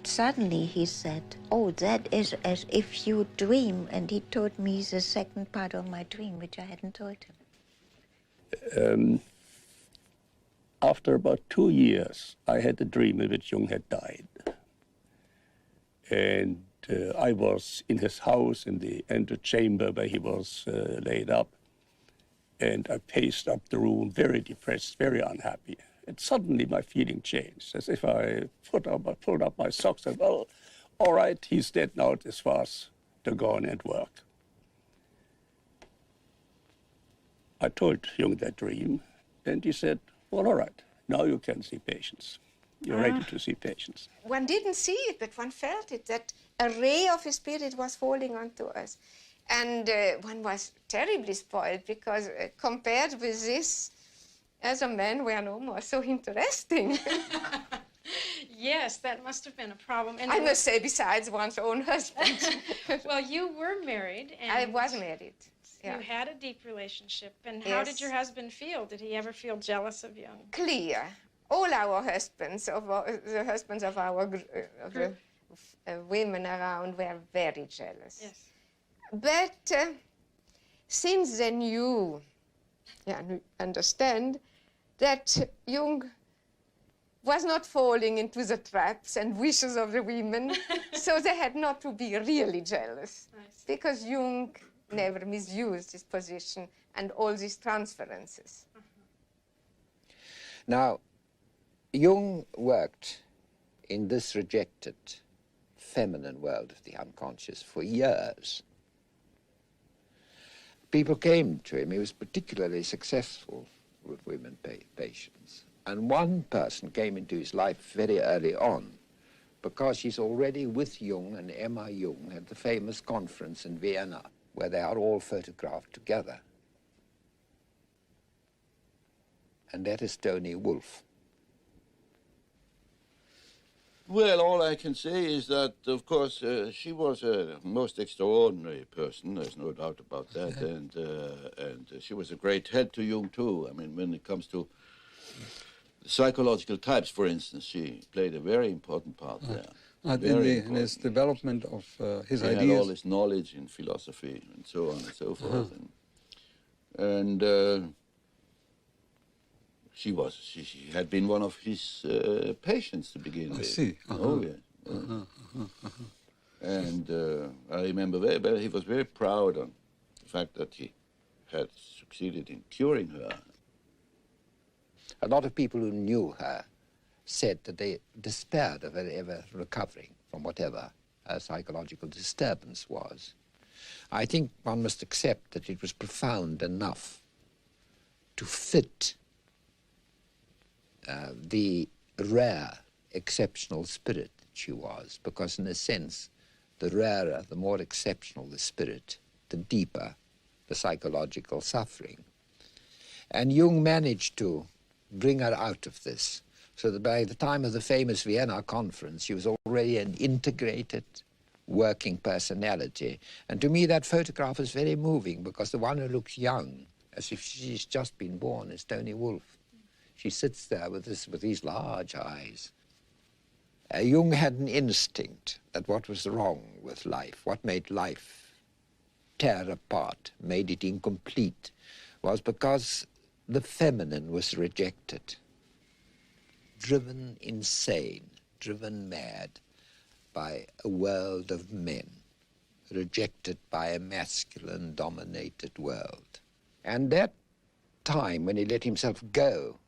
suddenly he said, oh, that is as if you dream. And he told me the second part of my dream, which I hadn't told him. After about 2 years, I had a dream in which Jung had died. And I was in his house in the antechamber where he was laid up. And I paced up the room, very depressed, very unhappy. And suddenly my feeling changed, as if I pulled up my socks and, well, all right, he's dead now, as far as to go on and work. I told Jung that dream, and he said, well, all right, now you can see patients. You're ready to see patients. One didn't see it, but one felt it, that a ray of his spirit was falling onto us. And one was terribly spoiled, because compared with this, as a man, we are no more so interesting. Yes, that must have been a problem. And I must say, besides one's own husband. Well, you were married. And I was married. Yeah. You had a deep relationship. And how did your husband feel? Did he ever feel jealous of Jung? Clear. All our husbands, the husbands of the women around, were very jealous. Yes. But since they knew, understand, that Jung was not falling into the traps and wishes of the women, so they had not to be really jealous, because Jung never misused his position and all these transferences. Now, Jung worked in this rejected feminine world of the unconscious for years. People came to him. He was particularly successful with women patients. And one person came into his life very early on, because she's already with Jung and Emma Jung at the famous conference in Vienna, where they are all photographed together. And that is Tony Wolff. Well, all I can say is that, of course, she was a most extraordinary person. There's no doubt about that. And she was a great help to Jung, too. I mean, when it comes to psychological types, for instance, she played a very important part there. In his development of his ideas. He had all his knowledge in philosophy and so on and so forth. And she had been one of his patients to begin with. I see. Oh, yeah. And I remember very well, he was very proud of the fact that he had succeeded in curing her. A lot of people who knew her said that they despaired of her ever recovering from whatever her psychological disturbance was. I think one must accept that it was profound enough to fit the rare, exceptional spirit that she was, because in a sense, the rarer, the more exceptional the spirit, the deeper the psychological suffering. And Jung managed to bring her out of this, so that by the time of the famous Vienna conference, she was already an integrated, working personality. And to me, that photograph is very moving, because the one who looks young, as if she's just been born, is Tony Wolff. She sits there with these large eyes. Jung had an instinct that what was wrong with life, what made life tear apart, made it incomplete, was because the feminine was rejected, driven insane, driven mad by a world of men, rejected by a masculine-dominated world. And that time when he let himself go,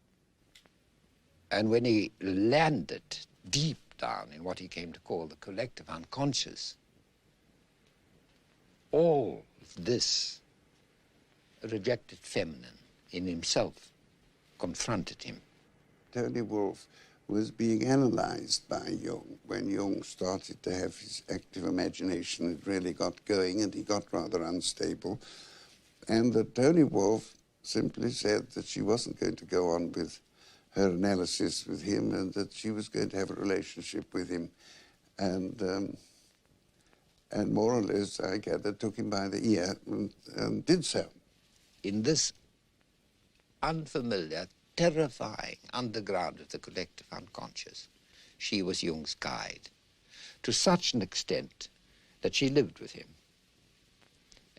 and when he landed deep down in what he came to call the collective unconscious, all of this rejected feminine in himself confronted him. Tony Wolff was being analyzed by Jung. When Jung started to have his active imagination, it really got going and he got rather unstable. And that Tony Wolff simply said that she wasn't going to go on with her analysis with him and that she was going to have a relationship with him. And more or less, I gather, took him by the ear and did so. In this unfamiliar, terrifying underground of the collective unconscious, she was Jung's guide, to such an extent that she lived with him.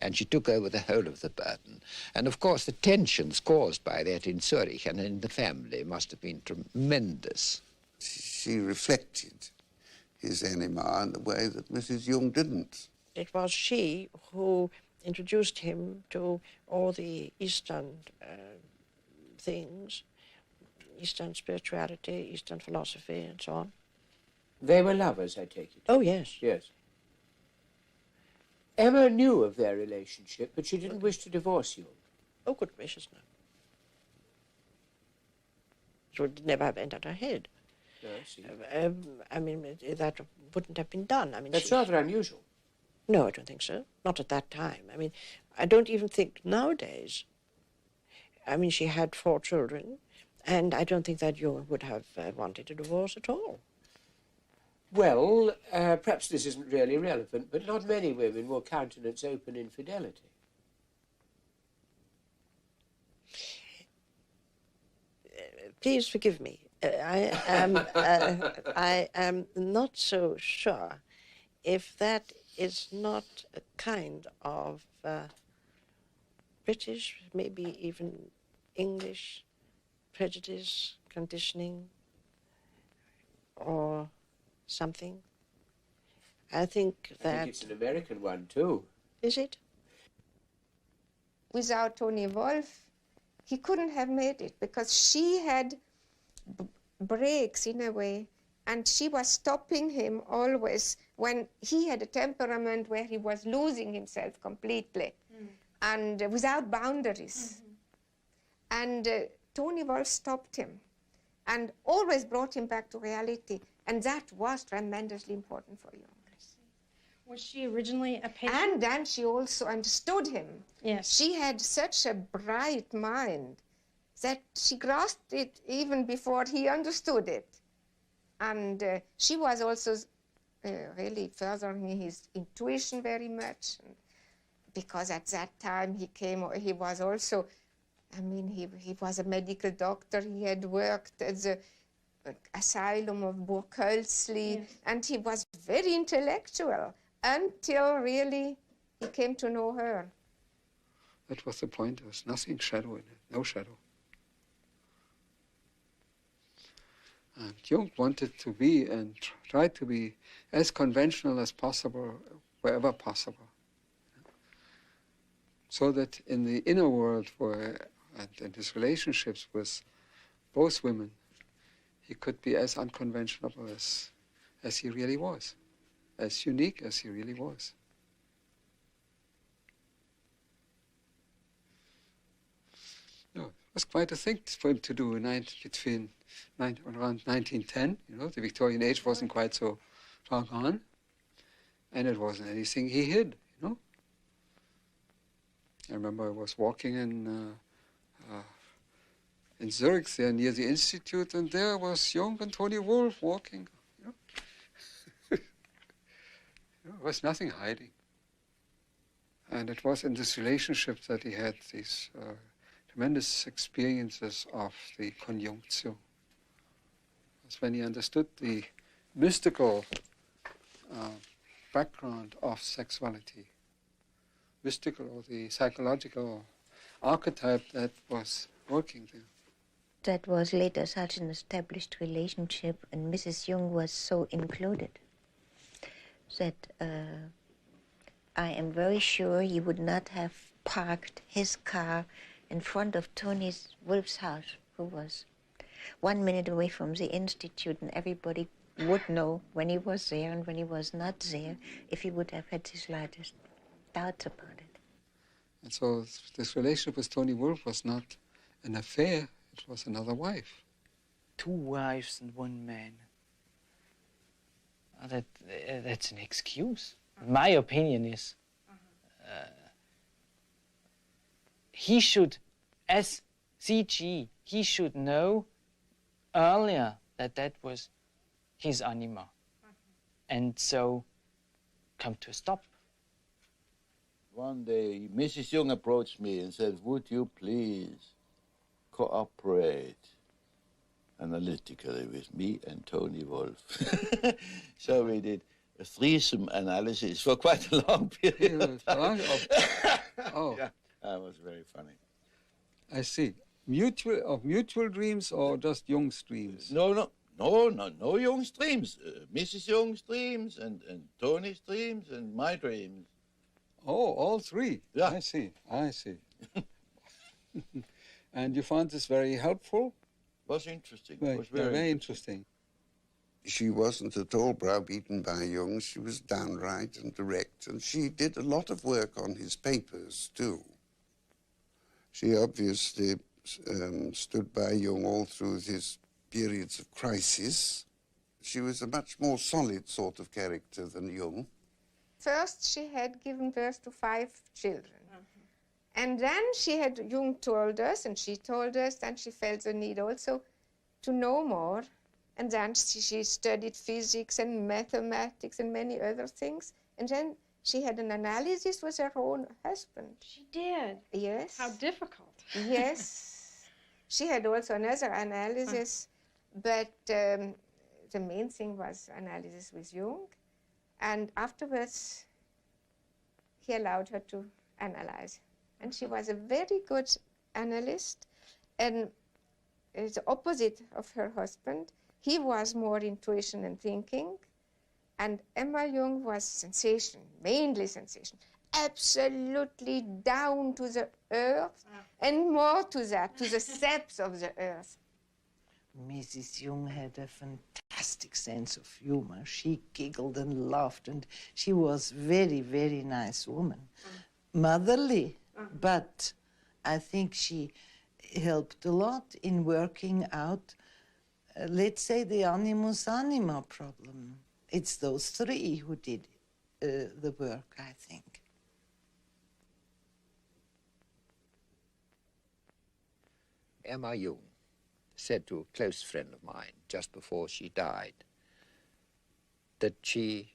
And she took over the whole of the burden. And of course, the tensions caused by that in Zurich and in the family must have been tremendous. She reflected his anima in the way that Mrs. Jung didn't. It was she who introduced him to all the Eastern things, Eastern spirituality, Eastern philosophy, and so on. They were lovers, I take it? Oh, yes. Yes. Emma knew of their relationship, but she didn't wish to divorce you. Oh, good gracious, no. It would never have entered her head. No, I see. I mean, that wouldn't have been done. I mean, That's rather unusual. No, I don't think so. Not at that time. I mean, I don't even think nowadays. I mean, she had 4 children, and I don't think that Jung would have wanted a divorce at all. Well, perhaps this isn't really relevant, but not many women will countenance open infidelity. Please forgive me. I am not so sure if that is not a kind of British, maybe even English prejudice, conditioning, or something. I think that... I think it's an American one, too. Is it? Without Tony Wolff, he couldn't have made it because she had breaks in a way, and she was stopping him always when he had a temperament where he was losing himself completely and without boundaries. And Tony Wolff stopped him and always brought him back to reality. And that was tremendously important for Jung. Was she originally a patient? And then she also understood him. Yes. She had such a bright mind that she grasped it even before he understood it. And she was also really furthering his intuition very much. Because at that time he was also, I mean, he was a medical doctor. He had worked at the asylum of Burghölzli, yes. And he was very intellectual until really he came to know her. That was the point. There was nothing shadow in it, no shadow. And Jung wanted to be and tried to be as conventional as possible, wherever possible. So that in the inner world and in his relationships with both women, he could be as unconventional as he really was, as unique as he really was. No, it was quite a thing for him to do around 1910. You know, the Victorian age wasn't quite so far gone, and it wasn't anything he hid. You know, I remember I was walking in Zurich, there near the Institute, and there was Jung and Tony Wolff walking. You know? There was nothing hiding. And it was in this relationship that he had these tremendous experiences of the conjunctio. That's when he understood the mystical background of sexuality, mystical or the psychological archetype that was working there. That was later such an established relationship, and Mrs. Jung was so included that I am very sure he would not have parked his car in front of Tony Wolf's house, who was 1 minute away from the institute, and everybody would know when he was there and when he was not there, if he would have had the slightest doubt about it. And so this relationship with Tony Wolf was not an affair, it was another wife. 2 wives and 1 man. That's an excuse. My opinion is he should, as CG, he should know earlier that that was his anima. And so come to a stop. One day, Mrs. Jung approached me and said, would you please cooperate analytically with me and Tony Wolf? So we did a threesome analysis for quite a long period of time. Oh. Yeah, that was very funny. I see. Mutual dreams or just Jung's dreams? No Jung's dreams. Mrs. Jung's dreams and Tony's dreams and my dreams. Oh, all 3? Yeah. I see. And you found this very helpful? Was interesting. Right. Was very interesting. She wasn't at all browbeaten by Jung. She was downright and direct, and she did a lot of work on his papers, too. She obviously stood by Jung all through his periods of crisis. She was a much more solid sort of character than Jung. First, she had given birth to 5 children. And then Jung told us, and she told us, and she felt the need also to know more. And then she studied physics and mathematics and many other things. And then she had an analysis with her own husband. She did? Yes. How difficult. Yes. She had also another analysis, but the main thing was analysis with Jung. And afterwards, he allowed her to analyze. And she was a very good analyst, and the opposite of her husband. He was more intuition and thinking, and Emma Jung was sensation, mainly sensation, absolutely down to the earth, and more to that, to the depths of the earth. Mrs. Jung had a fantastic sense of humor. She giggled and laughed, and she was very, very nice woman. Motherly, but I think she helped a lot in working out, let's say, the animus anima problem. It's those 3 who did the work, I think. Emma Jung said to a close friend of mine just before she died that she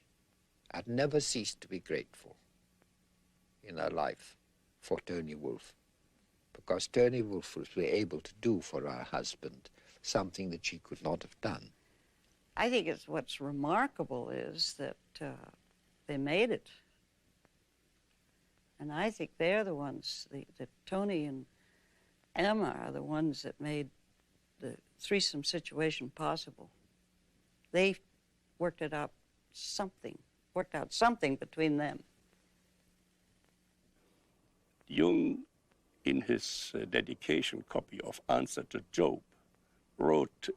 had never ceased to be grateful in her life for Tony Wolf, because Tony Wolf was able to do for her husband something that she could not have done. I think what's remarkable is that they made it. And I think they're the ones, that Tony and Emma are the ones that made the threesome situation possible. They worked out something between them. Jung, in his dedication copy of Answer to Job, wrote,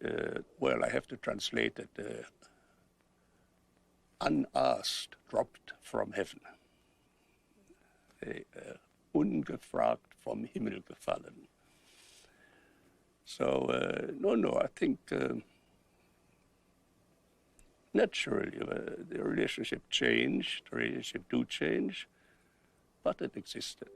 well, I have to translate it, unasked, dropped from heaven. Ungefragt vom Himmel gefallen. So, no, I think naturally the relationship changed, the relationship do change, but it existed.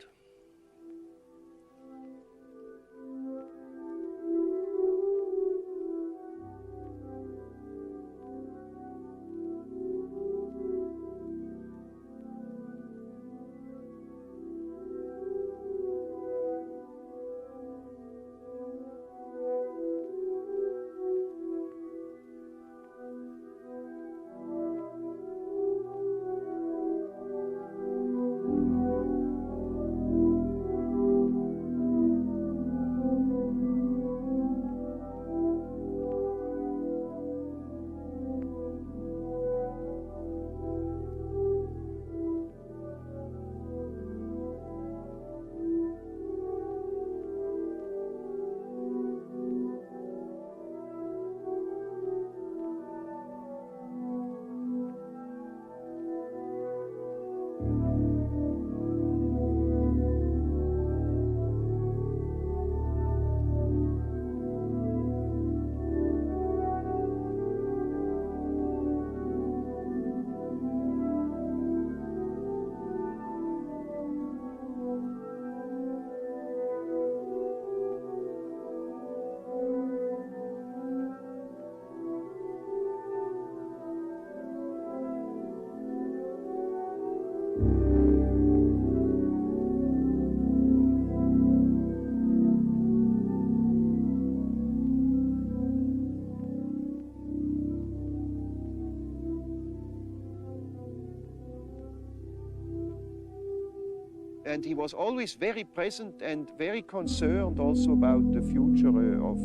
And he was always very present and very concerned also about the future of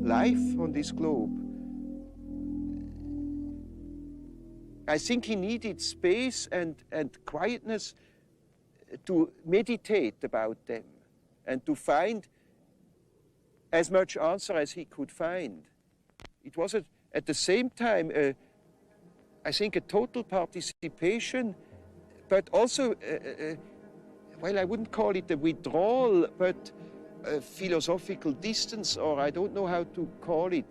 life on this globe. I think he needed space and quietness to meditate about them and to find as much answer as he could find. It was at the same time, I think, a total participation, but also, well, I wouldn't call it a withdrawal, but a philosophical distance, or I don't know how to call it.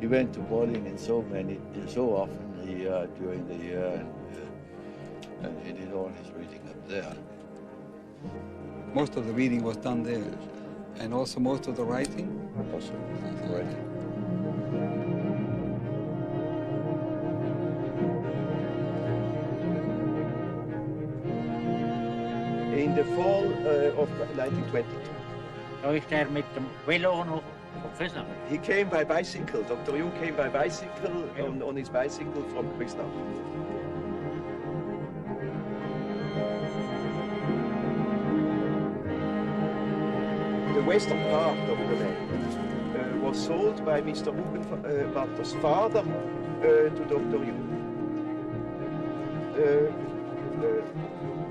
He went to Bolingen so often during the year, and he did all his reading up there. Most of the reading was done there, and also most of the writing? Also the writing. In the fall of 1922. He came by bicycle. Dr. Jung came by bicycle, on his bicycle from Questão. The western part of the land was sold by Mr. Hugenmatter's father to Dr. Jung.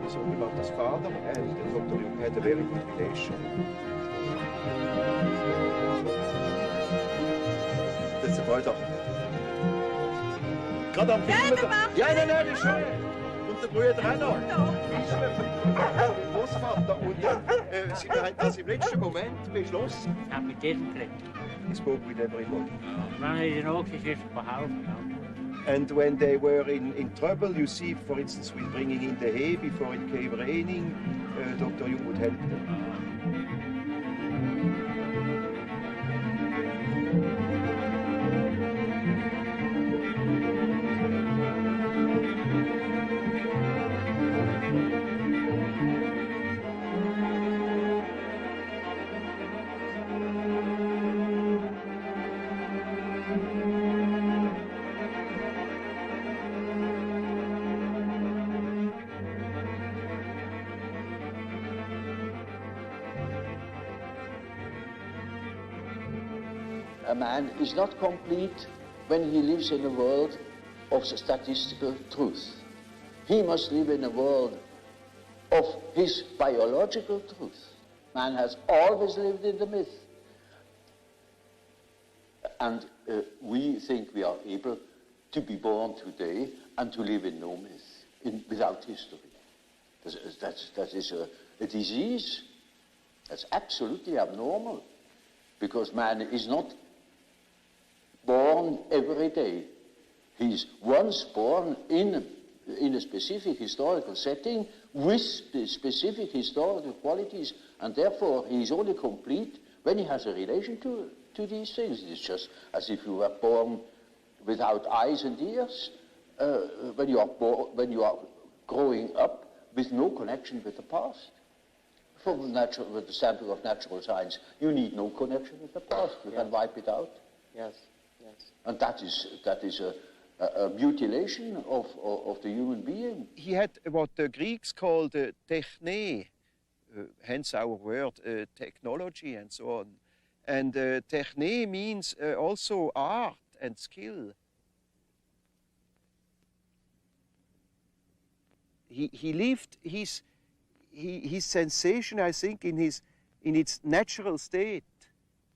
Mr. Hugenmatter's father and Dr. Jung had a very good relation. Das ist der Brüder. Gerade am Film. Ja, nein, ist schön. Und der Brüder auch noch. Großvater und ja, sie haben das im letzten Moment beschlossen. Ich habe mit jedem geredet. He spoke with everybody. And when they were in trouble, you see, for instance, with bringing in the hay before it came raining, Dr. Jung would help them. A man is not complete when he lives in a world of statistical truth. He must live in a world of his biological truth. Man has always lived in the myth. And we think we are able to be born today and to live in no myth, without history. That is a disease. That's absolutely abnormal, because man is not born every day. He's once born in a specific historical setting with specific historical qualities, and therefore he is only complete when he has a relation to these things. It's just as if you were born without eyes and ears, when you are growing up with no connection with the past. From the standpoint of natural science, you need no connection with the past. You can wipe it out. Yes, yes. And that is a mutilation of the human being. He had what the Greeks called techne, hence our word technology and so on. And techne means also art and skill. He lived his sensation, I think, in its natural state,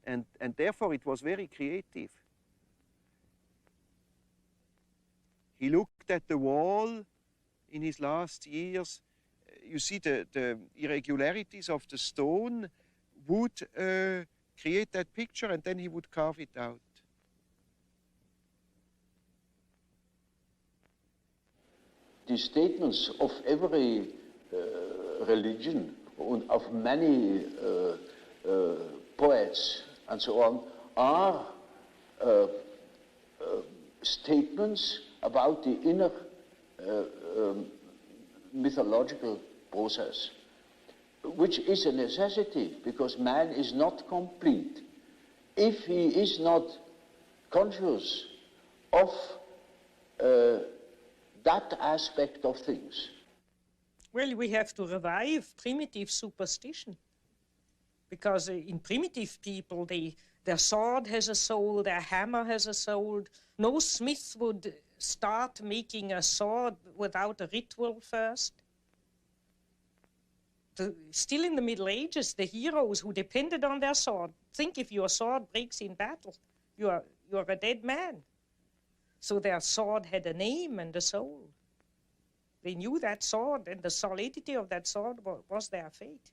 and therefore it was very creative. He looked at the wall in his last years. You see the irregularities of the stone would create that picture, and then he would carve it out. The statements of every religion, of many poets and so on, are statements about the inner mythological process, which is a necessity, because man is not complete if he is not conscious of that aspect of things? Well, we have to revive primitive superstition. Because in primitive people, their sword has a soul, their hammer has a soul. No smith would start making a sword without a ritual first. Still in the Middle Ages, the heroes who depended on their sword, think if your sword breaks in battle, you're a dead man. So their sword had a name and a soul. They knew that sword, and the solidity of that sword was their fate.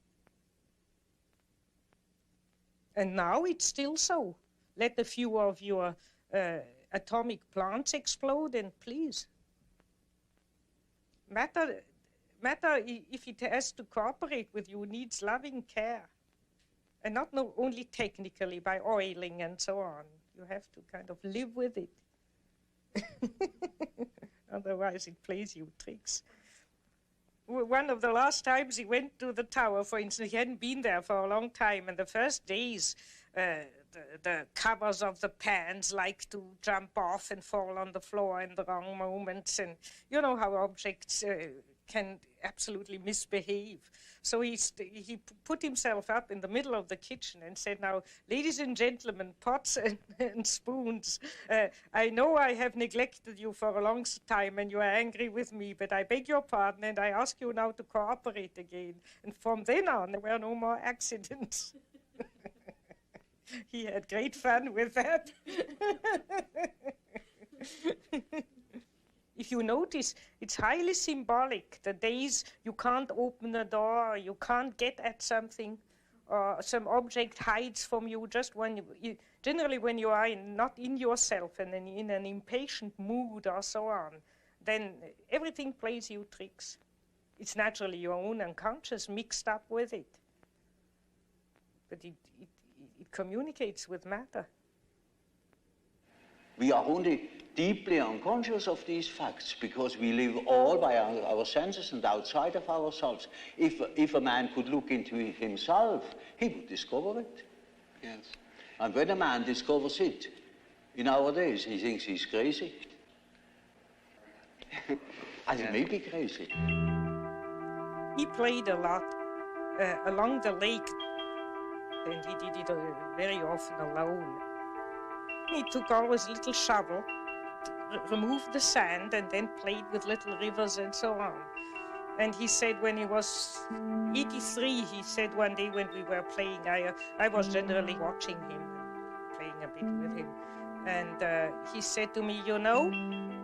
And now it's still so. Let a few of your atomic plants explode, and please. Matter, if it has to cooperate with you, needs loving care. And not only technically by oiling and so on. You have to kind of live with it. Otherwise it plays you tricks. One of the last times he went to the tower, for instance, he hadn't been there for a long time, and the first days the covers of the pans like to jump off and fall on the floor in the wrong moments, and you know how objects can absolutely misbehave. So he put himself up in the middle of the kitchen and said, "Now, ladies and gentlemen, pots and spoons, I know I have neglected you for a long time and you are angry with me, but I beg your pardon and I ask you now to cooperate again." And from then on, there were no more accidents. He had great fun with that. If you notice, it's highly symbolic. The days you can't open a door, you can't get at something, or some object hides from you just when generally when you are not in yourself and in an impatient mood or so on, then everything plays you tricks. It's naturally your own unconscious mixed up with it. But it communicates with matter. We are only deeply unconscious of these facts because we live all by our senses and outside of ourselves. If a man could look into it himself, he would discover it. Yes. And when a man discovers it, in our days, he thinks he's crazy. And he may be crazy. He played a lot along the lake, and he did it very often alone. He took always a little shovel, removed the sand, and then played with little rivers and so on. And he said when he was 83, he said one day when we were playing, I was generally watching him, playing a bit with him. And he said to me, "You know,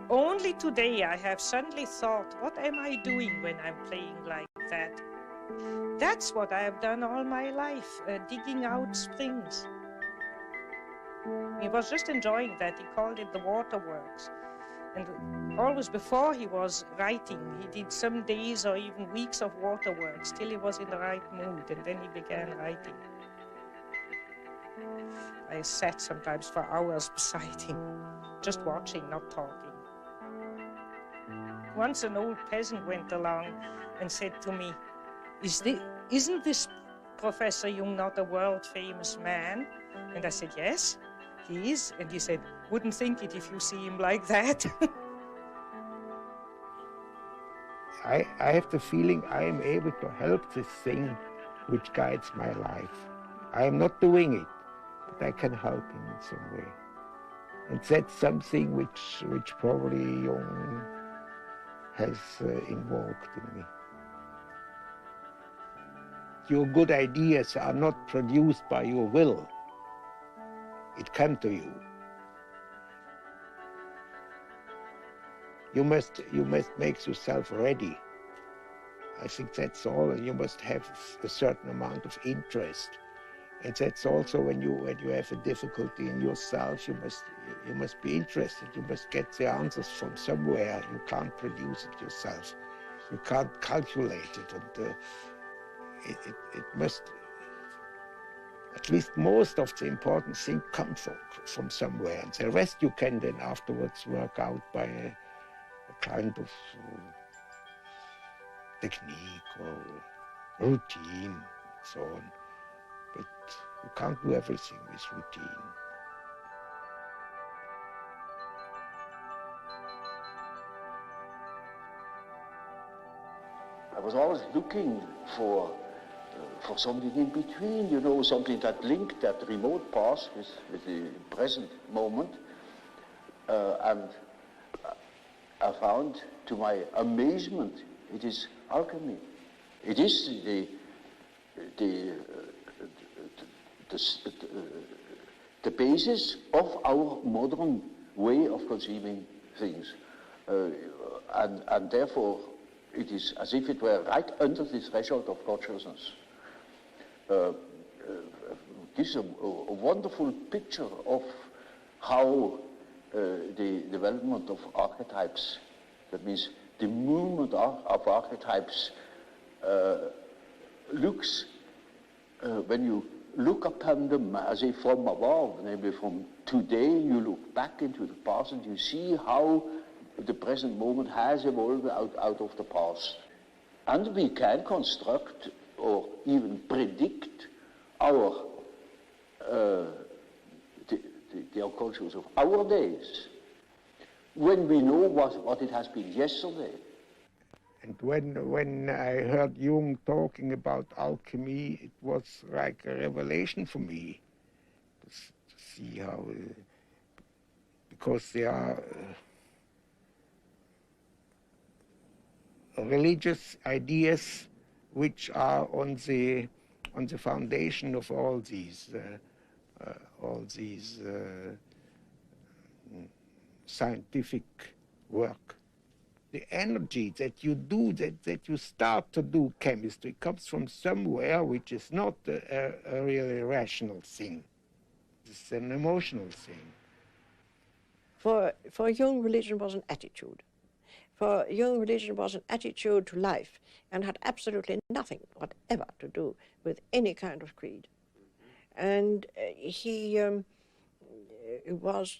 only today I have suddenly thought, what am I doing when I'm playing like that? That's what I have done all my life, digging out springs." He was just enjoying that. He called it the waterworks. And always before he was writing, he did some days or even weeks of waterworks till he was in the right mood, and then he began writing. I sat sometimes for hours beside him, just watching, not talking. Once an old peasant went along and said to me, "Isn't this Professor Jung not a world-famous man?" And I said, "Yes, he is." And he said, "Wouldn't think it if you see him like that." I have the feeling I am able to help this thing which guides my life. I am not doing it, but I can help him in some way. And that's something which probably Jung has invoked in me. Your good ideas are not produced by your will. It comes to you. You must make yourself ready. I think that's all. And you must have a certain amount of interest. And that's also when you have a difficulty in yourself, you must be interested. You must get the answers from somewhere. You can't produce it yourself. You can't calculate it. And it must, at least most of the important things come from somewhere. And the rest you can then afterwards work out by a kind of technique or routine, and so on. But you can't do everything with routine. was always looking for something in between, you know, something that linked that remote past with the present moment. And I found, to my amazement, it is alchemy. It is the basis of our modern way of conceiving things. And therefore, it is as if it were right under the threshold of consciousness. Gives a wonderful picture of how the development of archetypes, that means the movement of archetypes, looks when you look upon them as if from above, namely from today, you look back into the past and you see how the present moment has evolved out of the past. And we can construct or even predict our the unconscious of our days when we know what it has been yesterday. And when I heard Jung talking about alchemy, it was like a revelation for me to see how, because there are religious ideas which are on the foundation of all these scientific work. The energy that you do, that you start to do chemistry, comes from somewhere which is not a really rational thing. It's an emotional thing. For Jung, religion was an attitude. For Jung, religion was an attitude to life and had absolutely nothing whatever to do with any kind of creed. And he was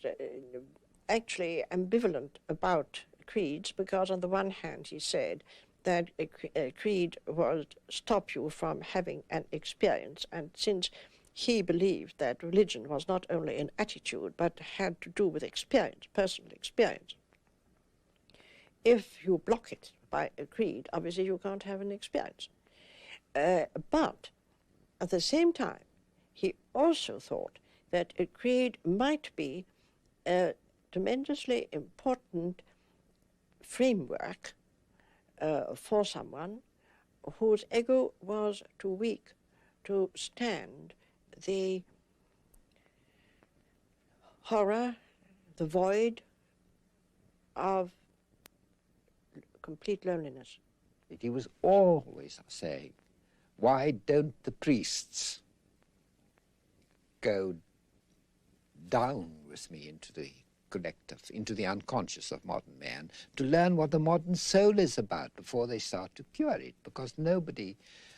actually ambivalent about creeds, because on the one hand he said that a creed would stop you from having an experience, and since he believed that religion was not only an attitude but had to do with experience, personal experience, if you block it by a creed, obviously you can't have an experience. But at the same time, he also thought that a creed might be a tremendously important framework for someone whose ego was too weak to stand the horror, the void of complete loneliness. He was always saying, why don't the priests go down with me into the collective, into the unconscious of modern man, to learn what the modern soul is about before they start to cure it, because nobody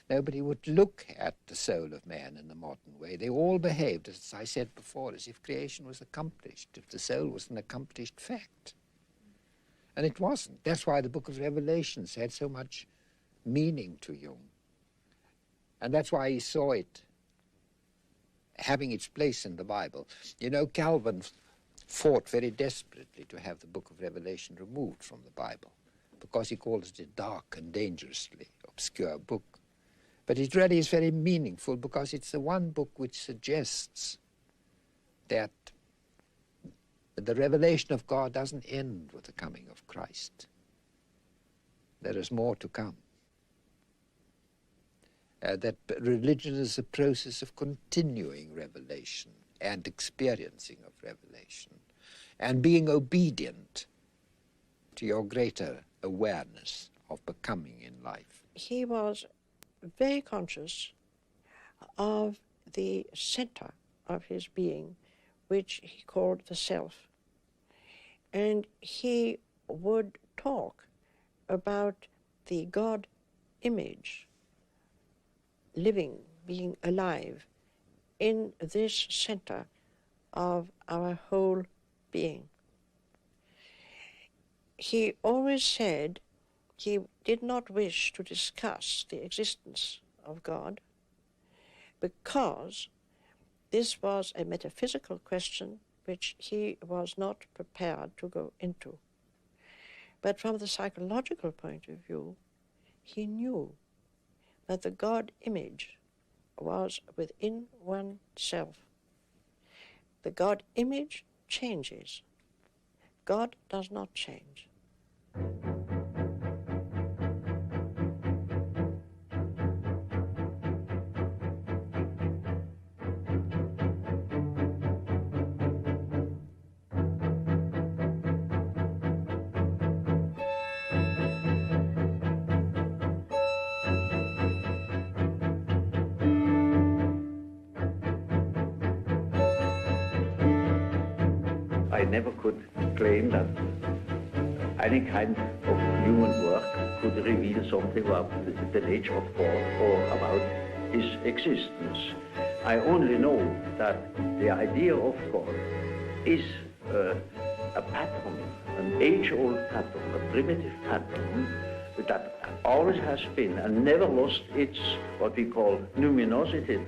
would look at the soul of man in the modern way. They all behaved, as I said before, as if creation was accomplished, if the soul was an accomplished fact. And it wasn't. That's why the book of Revelations had so much meaning to Jung. And that's why he saw it having its place in the Bible. You know, Calvin fought very desperately to have the book of Revelation removed from the Bible, because he calls it a dark and dangerously obscure book. But it really is very meaningful, because it's the one book which suggests that the revelation of God doesn't end with the coming of Christ. There is more to come. That religion is a process of continuing revelation and experiencing of revelation, and being obedient to your greater awareness of becoming in life. He was very conscious of the center of his being, which he called the self. And he would talk about the God image living, being alive in this center of our whole being. He always said he did not wish to discuss the existence of God, because this was a metaphysical question which he was not prepared to go into. But from the psychological point of view, he knew that the God image was within oneself. The God image changes. God does not change. I never could claim that any kind of human work could reveal something about the nature of God or about his existence. I only know that the idea of God is a pattern, an age-old pattern, a primitive pattern that always has been and never lost its, what we call, numinosity.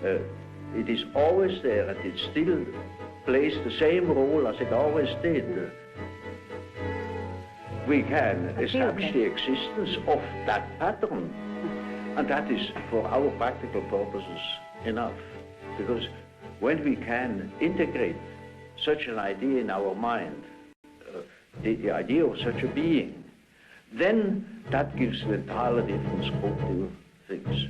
It is always there and it still plays the same role as it always did. We can establish the existence of that pattern, and that is for our practical purposes enough. Because when we can integrate such an idea in our mind, the idea of such a being, then that gives an entirely different scope to things.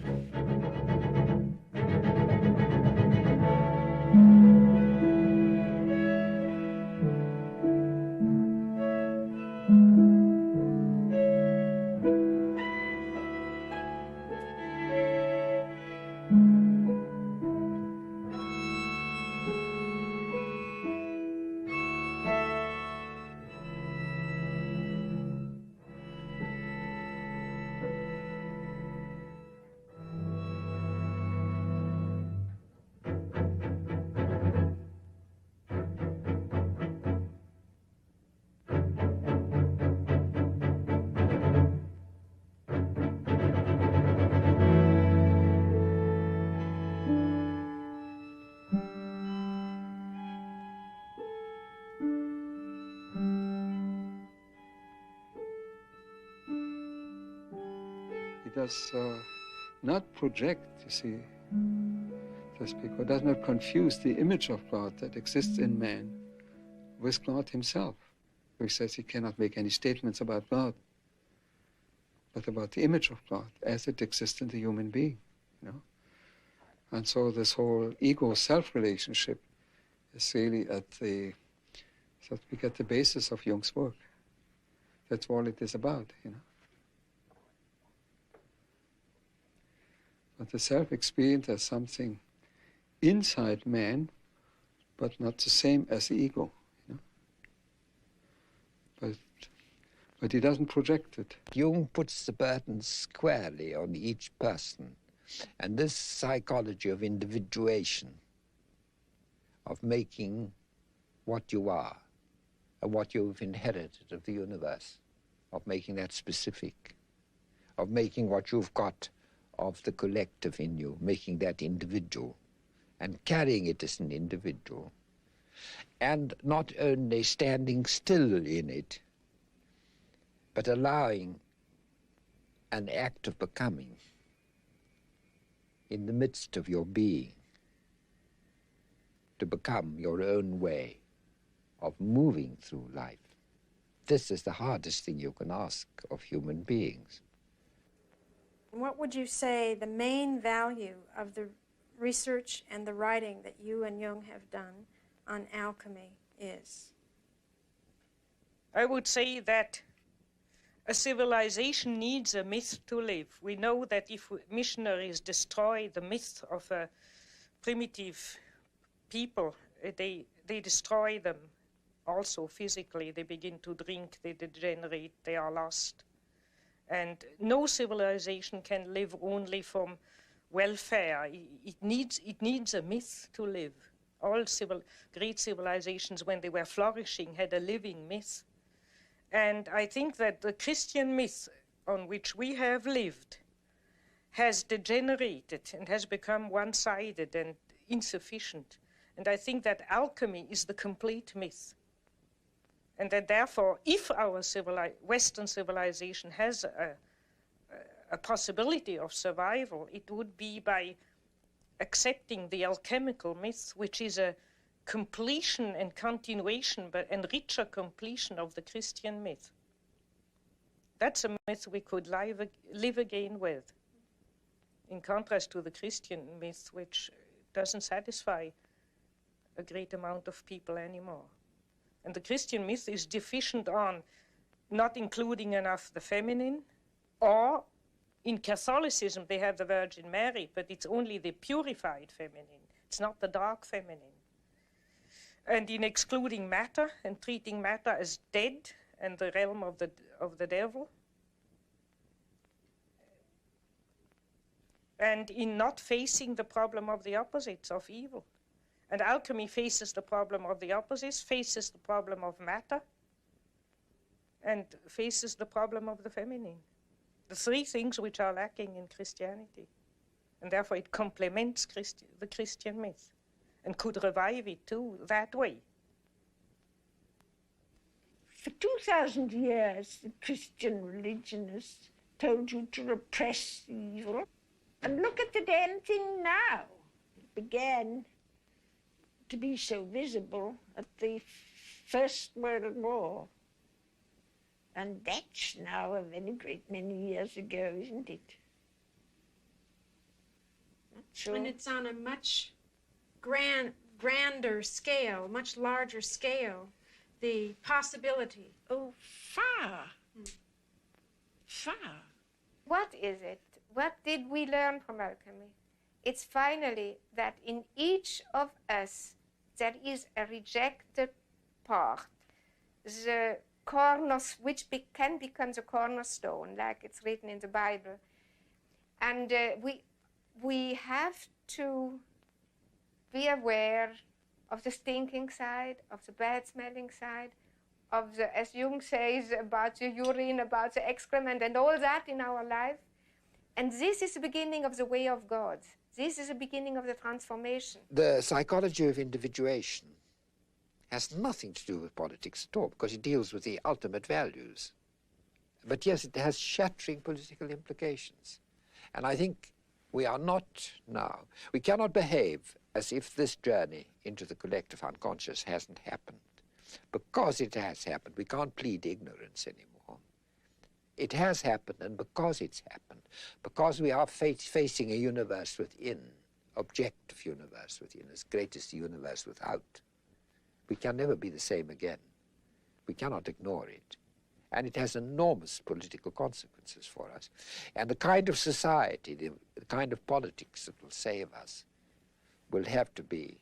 Does not project, you see, to speak, or does not confuse the image of God that exists in man with God himself, who says he cannot make any statements about God, but about the image of God as it exists in the human being, you know. And so this whole ego-self relationship is really at the, so to speak, at the basis of Jung's work. That's all it is about, you know. But the self-experience as something inside man, but not the same as the ego, you know? But he doesn't project it. Jung puts the burden squarely on each person. And this psychology of individuation, of making what you are, and what you've inherited of the universe, of making that specific, of making what you've got of the collective in you, making that individual, and carrying it as an individual, and not only standing still in it, but allowing an act of becoming in the midst of your being, to become your own way of moving through life. This is the hardest thing you can ask of human beings. What would you say the main value of the research and the writing that you and Jung have done on alchemy is? I would say that a civilization needs a myth to live. We know that if missionaries destroy the myth of a primitive people, they destroy them also physically. They begin to drink, they degenerate, they are lost. And no civilization can live only from welfare. It needs a myth to live. All great civilizations, when they were flourishing, had a living myth. And I think that the Christian myth on which we have lived has degenerated and has become one-sided and insufficient. And I think that alchemy is the complete myth. And that therefore, if our Western civilization has a possibility of survival, it would be by accepting the alchemical myth, which is a completion and continuation, but and richer completion of the Christian myth. That's a myth we could live again with, in contrast to the Christian myth, which doesn't satisfy a great amount of people anymore. And the Christian myth is deficient on not including enough the feminine, or in Catholicism they have the Virgin Mary, but it's only the purified feminine. It's not the dark feminine. And in excluding matter and treating matter as dead and the realm of the devil. And in not facing the problem of the opposites of evil. And alchemy faces the problem of the opposites, faces the problem of matter, and faces the problem of the feminine. The three things which are lacking in Christianity. And therefore it complements the Christian myth and could revive it too that way. For 2,000 years, the Christian religion has told you to repress evil. And look at the damn thing now. It began to be so visible at the First World War. And that's now a very great many years ago, isn't it? Not sure. And it's on a much grander scale, much larger scale, the possibility. Oh, far. Far. What is it? What did we learn from alchemy? It's finally that in each of us there is a rejected part, the which can become the cornerstone, like it's written in the Bible. And we have to be aware of the stinking side, of the bad-smelling side, of the, as Jung says, about the urine, about the excrement, and all that in our life. And this is the beginning of the way of God. This is the beginning of the transformation. The psychology of individuation has nothing to do with politics at all, because it deals with the ultimate values. But yes, it has shattering political implications. And I think we are not now, we cannot behave as if this journey into the collective unconscious hasn't happened. Because it has happened, we can't plead ignorance anymore. It has happened, and because it's happened, because we are facing a universe within, objective universe within, as great as the universe without, we can never be the same again. We cannot ignore it. And it has enormous political consequences for us. And the kind of society, the kind of politics that will save us will have to be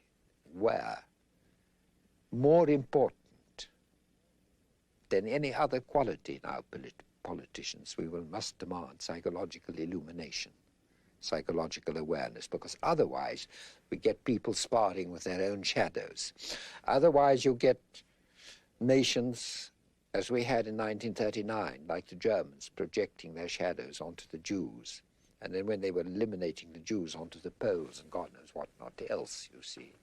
more important than any other quality in our politicians. We must demand psychological illumination, psychological awareness, because otherwise we get people sparring with their own shadows. Otherwise you get nations, as we had in 1939, like the Germans, projecting their shadows onto the Jews. And then when they were eliminating the Jews, onto the Poles and God knows what not else, you see.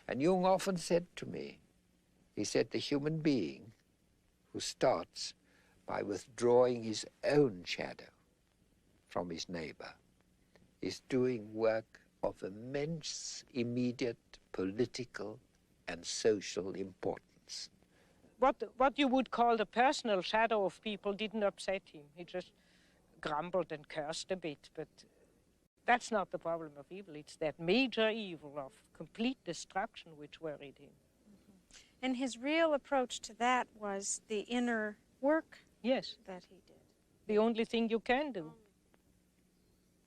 And Jung often said to me, he said, the human being who starts by withdrawing his own shadow from his neighbor is doing work of immense, immediate political and social importance. What you would call the personal shadow of people didn't upset him. He just grumbled and cursed a bit, but that's not the problem of evil. It's that major evil of complete destruction which worried him. And his real approach to that was the inner work yes, that he did. The only thing you can do,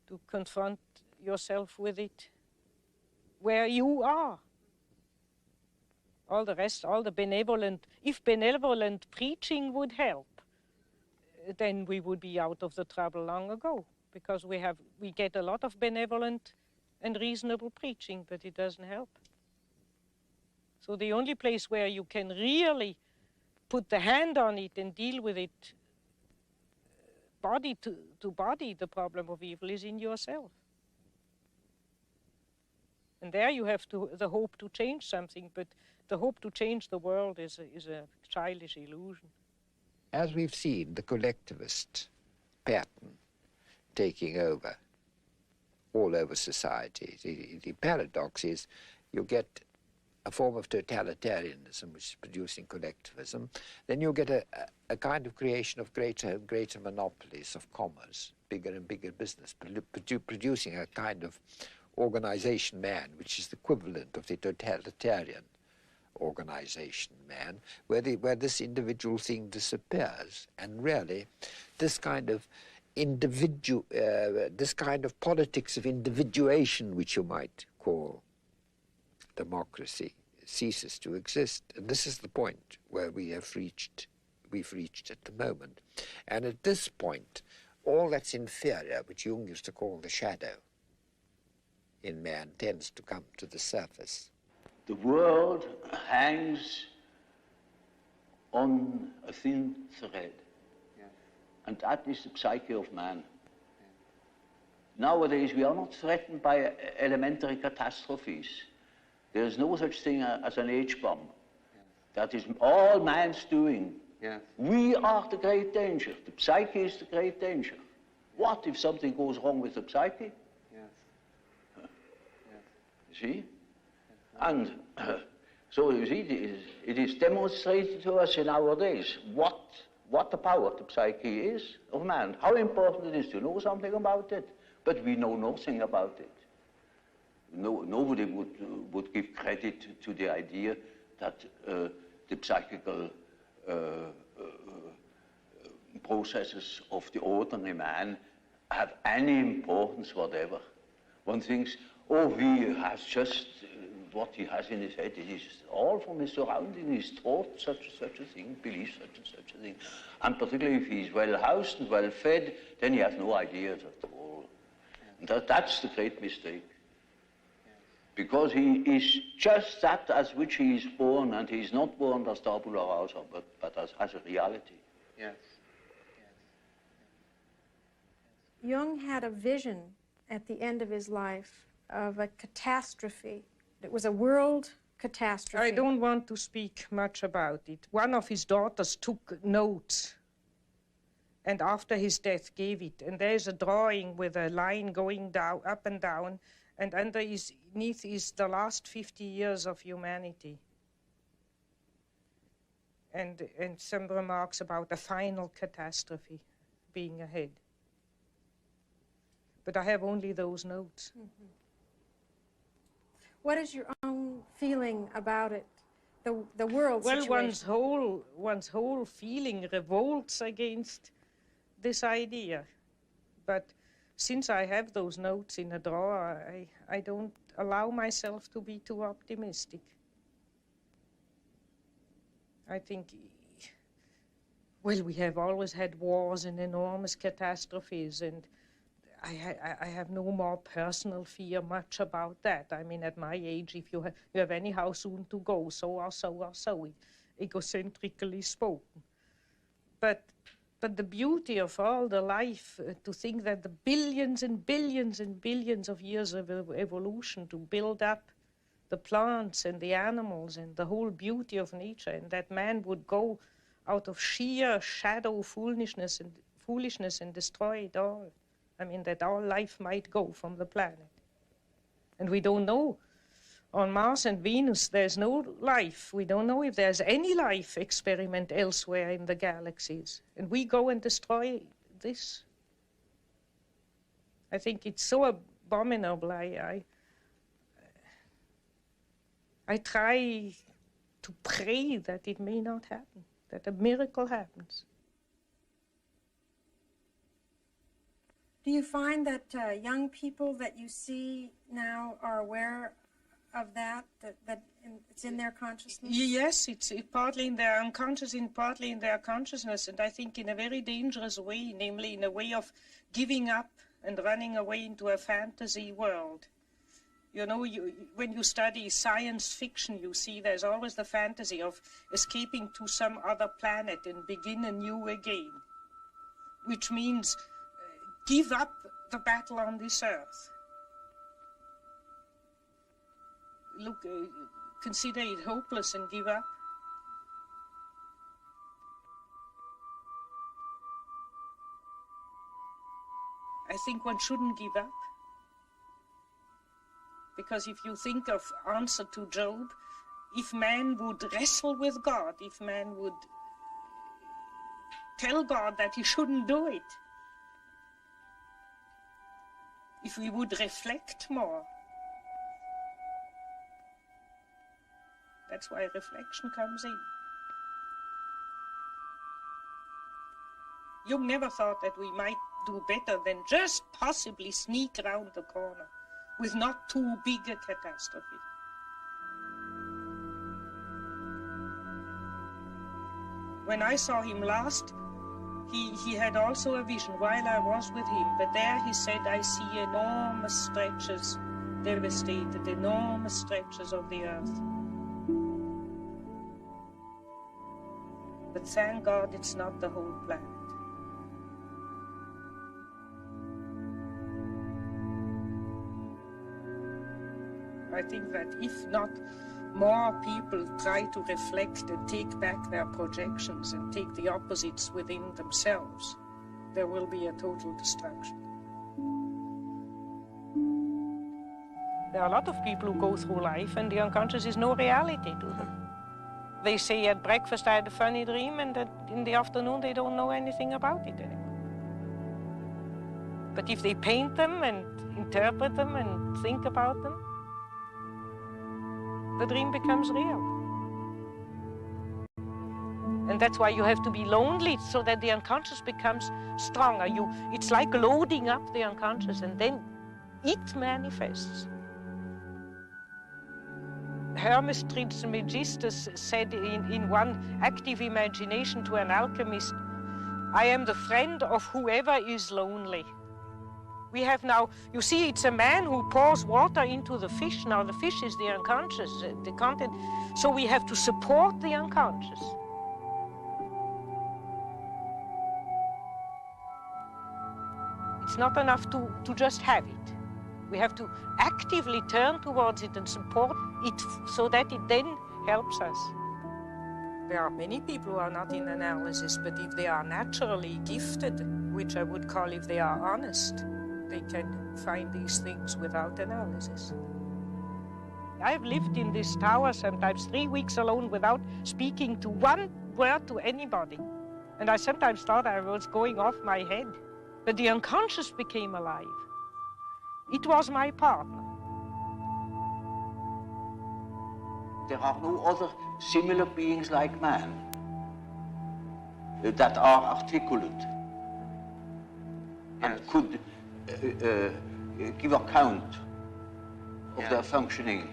to confront yourself with it where you are. All the rest, all the benevolent, if benevolent preaching would help, then we would be out of the trouble long ago, because we get a lot of benevolent and reasonable preaching, but it doesn't help. So the only place where you can really put the hand on it and deal with it body to body, the problem of evil, is in yourself. And there you have the hope to change something, but the hope to change the world is a childish illusion. As we've seen, the collectivist pattern taking over all over society. The paradox is you get a form of totalitarianism which is producing collectivism, then you get a kind of creation of greater and greater monopolies of commerce, bigger and bigger business, producing a kind of organization man, which is the equivalent of the totalitarian organization man, where this individual thing disappears. And really, this kind of this kind of politics of individuation, which you might call democracy, ceases to exist. And this is the point where we've reached at the moment. And at this point, all that's inferior, which Jung used to call the shadow in man, tends to come to the surface. The world hangs on a thin thread, and that is the psyche of man. Nowadays, we are not threatened by elementary catastrophes. There is no such thing as an H-bomb. That is all man's doing. We are the great danger. The psyche is the great danger. What if something goes wrong with the psyche? You see? And so you see, it is demonstrated to us in our days what the power of the psyche is of man, how important it is to know something about it, but we know nothing about it. Nobody would give credit to the idea that the psychical processes of the ordinary man have any importance whatever. One thinks, oh, he has just what he has in his head. It is all from his surrounding. He's taught such a thing, believes such a thing. And particularly if he's well housed and well fed, then he has no ideas at all. And that's the great mistake. Because he is just that as which he is born, and he's not born as tabula rasa, but as a reality. Yes. Jung had a vision at the end of his life of a catastrophe. It was a world catastrophe. I don't want to speak much about it. One of his daughters took notes and after his death gave it. And there's a drawing with a line going down, up and down, and underneath is the last 50 years of humanity. And some remarks about a final catastrophe being ahead. But I have only those notes. Mm-hmm. What is your own feeling about it, the world situation? Well, one's whole feeling revolts against this idea. But since I have those notes in a drawer, I don't allow myself to be too optimistic. I think, well, we have always had wars and enormous catastrophes, and I have no more personal fear much about that. I mean, at my age, if you have anyhow soon to go, so or so, egocentrically spoken. But the beauty of all the life, to think that the billions and billions and billions of years of evolution to build up the plants and the animals and the whole beauty of nature, and that man would go out of sheer shadow foolishness and destroy it all. I mean, that all life might go from the planet. And we don't know. On Mars and Venus, there's no life. We don't know if there's any life experiment elsewhere in the galaxies. And we go and destroy this. I think it's so abominable. I try to pray that it may not happen, that a miracle happens. Do you find that young people that you see now are aware of that it's in their consciousness? Yes, it's partly in their unconscious and partly in their consciousness, and I think in a very dangerous way, namely in a way of giving up and running away into a fantasy world. You know, when you study science fiction, you see there's always the fantasy of escaping to some other planet and begin anew again, which means give up the battle on this earth. Look, consider it hopeless and give up. I think one shouldn't give up. Because if you think of answer to Job, if man would wrestle with God, if man would tell God that he shouldn't do it, if we would reflect more, that's why reflection comes in. Jung never thought that we might do better than just possibly sneak around the corner with not too big a catastrophe. When I saw him last, he had also a vision while I was with him, but there he said, I see enormous stretches, devastated, enormous stretches of the earth. But thank God it's not the whole planet. I think that if not more people try to reflect and take back their projections and take the opposites within themselves, there will be a total destruction. There are a lot of people who go through life and the unconscious is no reality to them. They say at breakfast I had a funny dream, and that in the afternoon they don't know anything about it anymore. But if they paint them and interpret them and think about them, the dream becomes real. And that's why you have to be lonely, so that the unconscious becomes stronger. It's like loading up the unconscious, and then it manifests. Hermes Trismegistus said in one active imagination to an alchemist, I am the friend of whoever is lonely. We have now, you see, it's a man who pours water into the fish. Now the fish is the unconscious, the content. So we have to support the unconscious. It's not enough to just have it. We have to actively turn towards it and support it so that it then helps us. There are many people who are not in analysis, but if they are naturally gifted, which I would call if they are honest, they can find these things without analysis. I've lived in this tower sometimes 3 weeks alone without speaking to one word to anybody. And I sometimes thought I was going off my head. But the unconscious became alive. It was my partner. There are no other similar beings like man that are articulate and could give account of their functioning.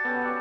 you.